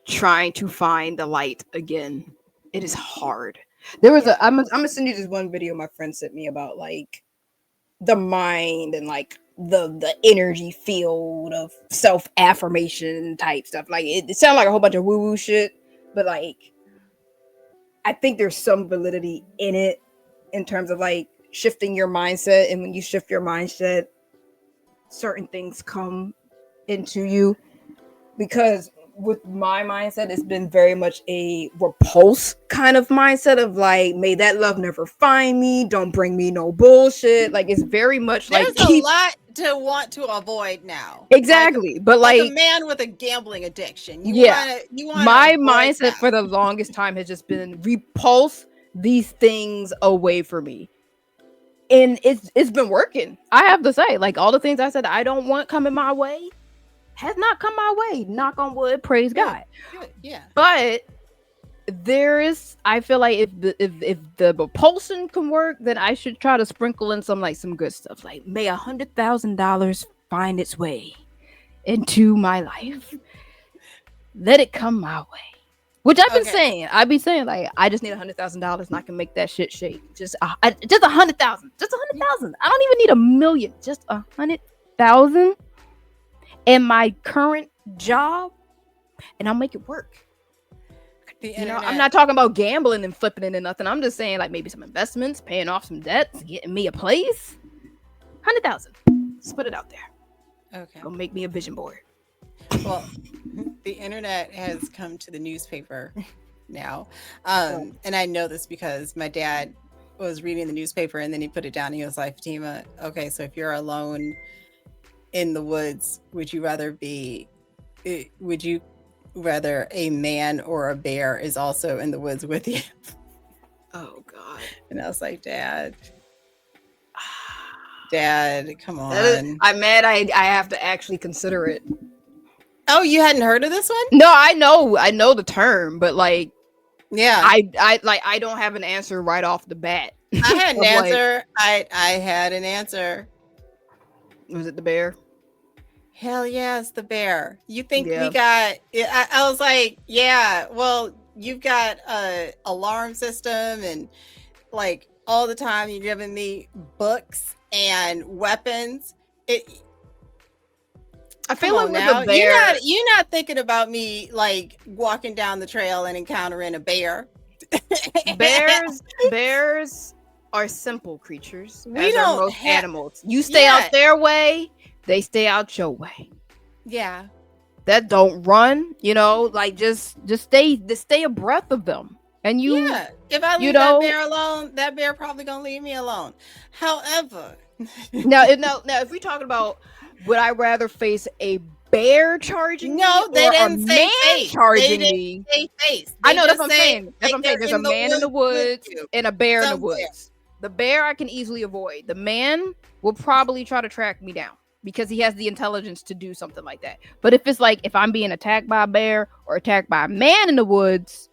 [SPEAKER 1] trying to find the light again. It is hard. There was I'm gonna send you this one video my friend sent me about like the mind and like the energy field of self-affirmation type stuff. Like it sounded like a whole bunch of woo-woo shit, but like I think there's some validity in it in terms of like shifting your mindset, and when you shift your mindset, certain things come into you. Because with my mindset, it's been very much a repulse kind of mindset of like, may that love never find me, don't bring me no bullshit. Like it's very much
[SPEAKER 2] there's
[SPEAKER 1] like
[SPEAKER 2] a lot to want to avoid now.
[SPEAKER 1] Exactly. But like
[SPEAKER 2] a man with a gambling addiction. You want
[SPEAKER 1] my mindset for the longest time has just been repulse these things away from me. And it's been working. I have to say, like all the things I said I don't want coming my way has not come my way. Knock on wood, praise God.
[SPEAKER 2] Good. Yeah.
[SPEAKER 1] But there is, I feel like if the repulsion can work, then I should try to sprinkle in some good stuff. Like may $100,000 find its way into my life. Let it come my way. Which I've been saying. I'd be saying like I just need $100,000 and I can make that shit shake. Just 100,000. Just 100,000. I don't even need 1,000,000. Just 100,000 in my current job, and I'll make it work. I'm not talking about gambling and flipping it and nothing. I'm just saying like maybe some investments, paying off some debts, getting me a place. 100,000. Just put it out there.
[SPEAKER 2] Okay.
[SPEAKER 1] Go make me a vision board.
[SPEAKER 2] Well, the internet has come to the newspaper now. And I know this because my dad was reading the newspaper and then he put it down and he was like, Fatima, okay, so if you're alone in the woods, would you rather a man or a bear is also in the woods with you?
[SPEAKER 1] Oh God.
[SPEAKER 2] And I was like, Dad, Dad, come on.
[SPEAKER 1] I'm mad. I have to actually consider it.
[SPEAKER 2] Oh, you hadn't heard of this one?
[SPEAKER 1] No, I know the term, but like
[SPEAKER 2] Yeah.
[SPEAKER 1] I don't have an answer right off the bat.
[SPEAKER 2] I had an
[SPEAKER 1] Of, like,
[SPEAKER 2] answer. I had an answer.
[SPEAKER 1] was it the bear?
[SPEAKER 2] Hell yeah, it's the bear. You think we
[SPEAKER 1] Yeah.
[SPEAKER 2] got I was like, yeah, well, you've got a alarm system and like all the time you're giving me books and weapons.
[SPEAKER 1] I feel
[SPEAKER 2] Come
[SPEAKER 1] like
[SPEAKER 2] on
[SPEAKER 1] with
[SPEAKER 2] now.
[SPEAKER 1] a bear,
[SPEAKER 2] You're not thinking about me like walking down the trail and encountering a bear.
[SPEAKER 1] bears are simple creatures,
[SPEAKER 2] We
[SPEAKER 1] as are
[SPEAKER 2] don't
[SPEAKER 1] most
[SPEAKER 2] have
[SPEAKER 1] animals. You stay out their way, they stay out your way.
[SPEAKER 2] Yeah.
[SPEAKER 1] That don't run, you know, like just stay a breath of them. And you
[SPEAKER 2] Yeah. If I
[SPEAKER 1] you
[SPEAKER 2] leave that
[SPEAKER 1] know
[SPEAKER 2] bear alone, that bear probably gonna leave me alone. However,
[SPEAKER 1] now if we're talking about would I rather face a bear charging me
[SPEAKER 2] no, they
[SPEAKER 1] or a
[SPEAKER 2] didn't say
[SPEAKER 1] man
[SPEAKER 2] face.
[SPEAKER 1] charging
[SPEAKER 2] They didn't
[SPEAKER 1] me?
[SPEAKER 2] say face.
[SPEAKER 1] I
[SPEAKER 2] They
[SPEAKER 1] know, that's
[SPEAKER 2] just
[SPEAKER 1] what I'm
[SPEAKER 2] say
[SPEAKER 1] saying. That's
[SPEAKER 2] like
[SPEAKER 1] what I'm saying.
[SPEAKER 2] they're
[SPEAKER 1] There's a
[SPEAKER 2] in the
[SPEAKER 1] man in the
[SPEAKER 2] with
[SPEAKER 1] woods
[SPEAKER 2] you
[SPEAKER 1] and a bear in the
[SPEAKER 2] somewhere.
[SPEAKER 1] woods. The bear I can easily avoid. The man will probably try to track me down because he has the intelligence to do something like that. But if it's like if I'm being attacked by a bear or attacked by a man in the woods,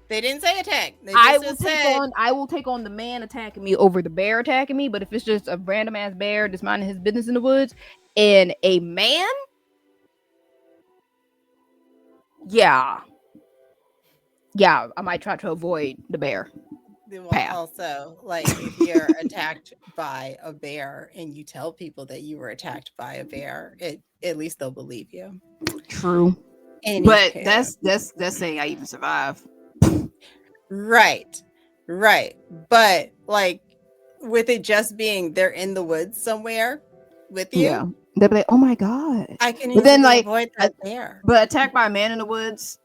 [SPEAKER 2] They didn't say attack. They
[SPEAKER 1] I
[SPEAKER 2] just
[SPEAKER 1] will take on the man attacking me over the bear attacking me. But if it's just a random ass bear just minding his business in the woods and a man, yeah, I might try to avoid the bear path.
[SPEAKER 2] also, like, if you're attacked by a bear and you tell people that you were attacked by a bear, at least they'll believe you.
[SPEAKER 1] True, but that's saying I even survive.
[SPEAKER 2] Right. But like with it just being they're in the woods somewhere with you.
[SPEAKER 1] Yeah, they'll be like, "Oh my god!"
[SPEAKER 2] I can
[SPEAKER 1] but then like
[SPEAKER 2] avoid that bear.
[SPEAKER 1] But attacked by a man in the woods.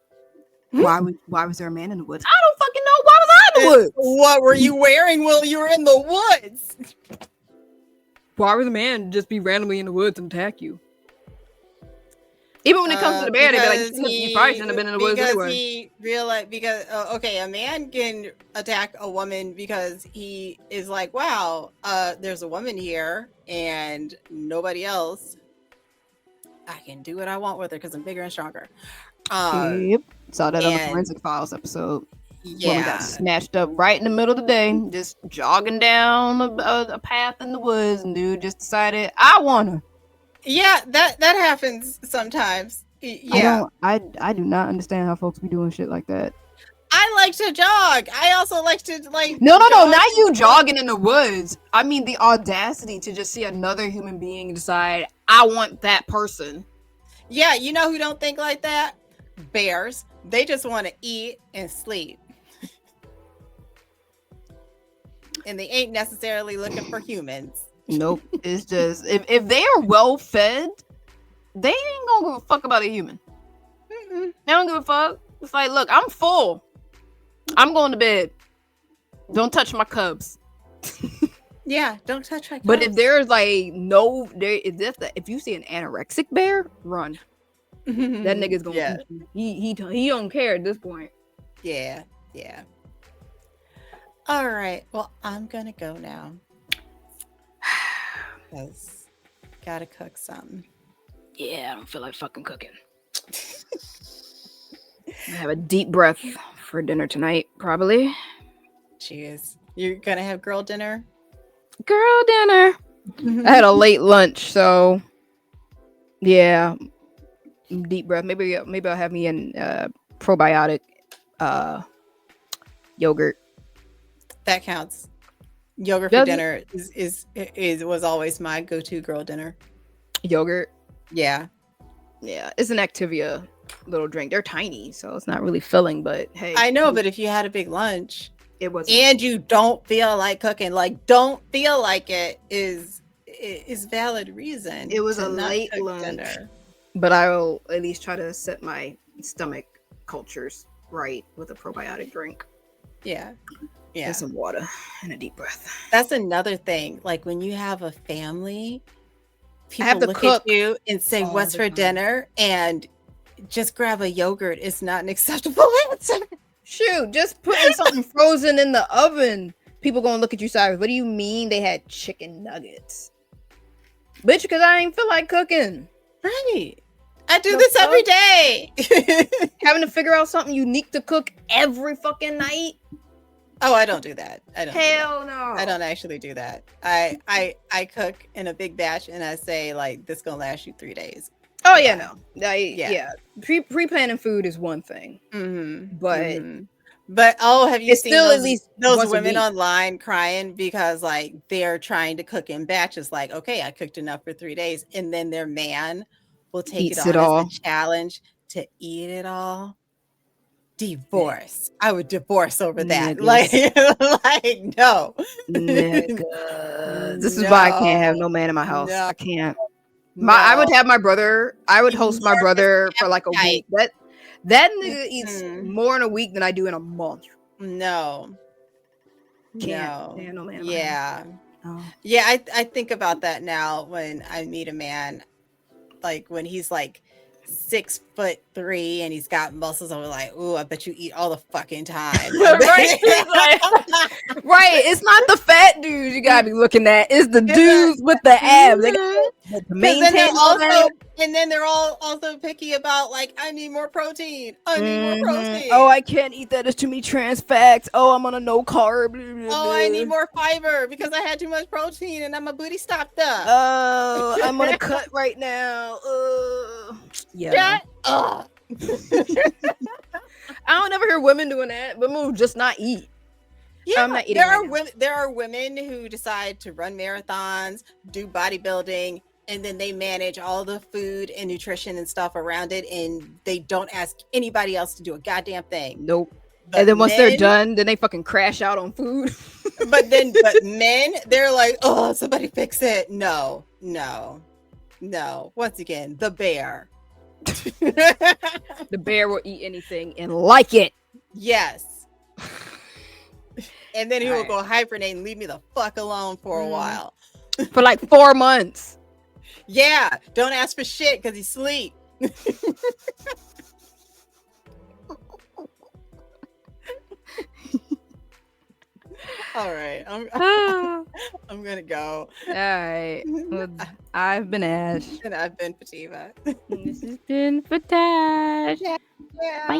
[SPEAKER 1] Why was there a man in the woods? I don't fucking know. Why was I in the woods?
[SPEAKER 2] What were you wearing while you were in the woods?
[SPEAKER 1] Why would a man just be randomly in the woods and attack you? Even when it comes to the bear, they be like, "You probably shouldn't have been in the woods anyway."
[SPEAKER 2] He realized okay, a man can attack a woman because he is like, wow, there's a woman here and nobody else. I can do what I want with her because I'm bigger and stronger.
[SPEAKER 1] Yep. Saw that on the Forensic Files episode.
[SPEAKER 2] Yeah.
[SPEAKER 1] Woman got snatched up right in the middle of the day, just jogging down a path in the woods, and dude just decided, I want her.
[SPEAKER 2] Yeah, that happens sometimes. Yeah.
[SPEAKER 1] I do not understand how folks be doing shit like that.
[SPEAKER 2] I like to jog. I also like to
[SPEAKER 1] No, not you jogging in the woods. I mean the audacity to just see another human being and decide, I want that person.
[SPEAKER 2] Yeah, you know who don't think like that? Bears. They just want to eat and sleep. And they ain't necessarily looking for humans.
[SPEAKER 1] Nope. It's just if they are well fed, they ain't gonna give a fuck about a human.
[SPEAKER 2] Mm-mm.
[SPEAKER 1] They don't give a fuck. It's like, look, I'm full. I'm going to bed. Don't touch my cubs.
[SPEAKER 2] Yeah, don't touch my cubs.
[SPEAKER 1] But if there's like if you see an anorexic bear, run. That nigga's gonna he don't care at this point.
[SPEAKER 2] Yeah. All right. Well, I'm gonna go now. Because gotta cook something.
[SPEAKER 1] Yeah, I don't feel like fucking cooking. I have a deep breath for dinner tonight, probably.
[SPEAKER 2] Cheers. You're gonna have girl dinner?
[SPEAKER 1] Girl dinner. I had a late lunch, so yeah. Deep breath. Maybe I'll have me an probiotic yogurt.
[SPEAKER 2] That counts. Yogurt for dinner was always my go-to girl dinner.
[SPEAKER 1] Yogurt.
[SPEAKER 2] Yeah.
[SPEAKER 1] It's an Activia little drink. They're tiny, so it's not really filling, but hey.
[SPEAKER 2] I know, but if you had a big lunch,
[SPEAKER 1] it was,
[SPEAKER 2] and you don't feel like cooking, like don't feel like it is valid reason.
[SPEAKER 1] It was a late lunch, dinner. But I will at least try to set my stomach cultures right with a probiotic drink.
[SPEAKER 2] Yeah.
[SPEAKER 1] And some water and a deep breath.
[SPEAKER 2] That's another thing. Like when you have a family, people look at you and say, "What's for dinner?" And just grab a yogurt is not an acceptable answer.
[SPEAKER 1] Shoot, just putting something frozen in the oven. People gonna look at you sideways. What do you mean they had chicken nuggets? bitch, because I ain't feel like cooking.
[SPEAKER 2] Right. I do
[SPEAKER 1] The
[SPEAKER 2] this every
[SPEAKER 1] fuck?
[SPEAKER 2] day.
[SPEAKER 1] Having to figure out something unique to cook every fucking night.
[SPEAKER 2] Oh, I don't do that. I don't.
[SPEAKER 1] Hell no.
[SPEAKER 2] I don't actually do that. I cook in a big batch and I say like this gonna last you 3 days.
[SPEAKER 1] Oh yeah,
[SPEAKER 2] Bye.
[SPEAKER 1] no. Yeah. Pre-planning food is one thing, but
[SPEAKER 2] But oh, have you
[SPEAKER 1] it's
[SPEAKER 2] seen
[SPEAKER 1] still at least
[SPEAKER 2] those
[SPEAKER 1] once a
[SPEAKER 2] women
[SPEAKER 1] week.
[SPEAKER 2] online crying because like they're trying to cook in batches? Like, okay, I cooked enough for 3 days, and then their man will take it
[SPEAKER 1] Eats it
[SPEAKER 2] on as a
[SPEAKER 1] all.
[SPEAKER 2] challenge to eat it all.
[SPEAKER 1] Nigga.
[SPEAKER 2] Divorce. I would divorce over that. Like,
[SPEAKER 1] Niggas.
[SPEAKER 2] like no,
[SPEAKER 1] Nigga. This is why I can't have
[SPEAKER 2] no,
[SPEAKER 1] no man in my house.
[SPEAKER 2] no,
[SPEAKER 1] I can't. I would
[SPEAKER 2] no.
[SPEAKER 1] have my brother. I would host my
[SPEAKER 2] Enormous
[SPEAKER 1] brother for like a
[SPEAKER 2] appetite.
[SPEAKER 1] week. That nigga eats
[SPEAKER 2] Mm-mm.
[SPEAKER 1] more in a week than I do in a month.
[SPEAKER 2] No,
[SPEAKER 1] Can't
[SPEAKER 2] no.
[SPEAKER 1] stand no man in my house.
[SPEAKER 2] Yeah.
[SPEAKER 1] No.
[SPEAKER 2] Yeah, I think about that now when I meet a man, like when he's like 6'3" and he's got muscles. I'm like, ooh, I bet you eat all the fucking time. I
[SPEAKER 1] Right?
[SPEAKER 2] bet.
[SPEAKER 1] Right. It's not the fat dudes you gotta be looking at. It's the
[SPEAKER 2] Is it?
[SPEAKER 1] dudes with the abs. They
[SPEAKER 2] Mhm.
[SPEAKER 1] got to
[SPEAKER 2] Because then they're
[SPEAKER 1] maintain all that.
[SPEAKER 2] also, and then they're all also picky about like, I need more protein. I need more
[SPEAKER 1] Oh,
[SPEAKER 2] protein.
[SPEAKER 1] I can't eat that. It's too many trans fats. Oh, I'm on a no carb. Blah, blah,
[SPEAKER 2] Oh, I need
[SPEAKER 1] blah.
[SPEAKER 2] more fiber because I had too much protein and my booty stopped up.
[SPEAKER 1] Oh, I'm gonna cut right now. Yeah.
[SPEAKER 2] Shut up.
[SPEAKER 1] I don't ever hear women doing that. Women will just not eat.
[SPEAKER 2] Yeah,
[SPEAKER 1] I'm not eating
[SPEAKER 2] there
[SPEAKER 1] right
[SPEAKER 2] are
[SPEAKER 1] now.
[SPEAKER 2] women. There are women who decide to run marathons, do bodybuilding, and then they manage all the food and nutrition and stuff around it, and they don't ask anybody else to do a goddamn thing.
[SPEAKER 1] Nope.
[SPEAKER 2] But
[SPEAKER 1] And then once they're
[SPEAKER 2] men,
[SPEAKER 1] done, then they fucking crash out on food.
[SPEAKER 2] but men, they're like, oh, somebody fix it. No, no, no. Once again, the bear.
[SPEAKER 1] The bear will eat anything and like it.
[SPEAKER 2] Yes. And then he will
[SPEAKER 1] Alright.
[SPEAKER 2] go hibernate and leave me the fuck alone for a while.
[SPEAKER 1] For like 4 months.
[SPEAKER 2] Yeah, don't ask for shit because he sleep. All right, I'm gonna go.
[SPEAKER 1] All right. Well, I've been Ash.
[SPEAKER 2] And I've been Fativa.
[SPEAKER 1] This has been Fatash.
[SPEAKER 2] Yeah.
[SPEAKER 1] Bye.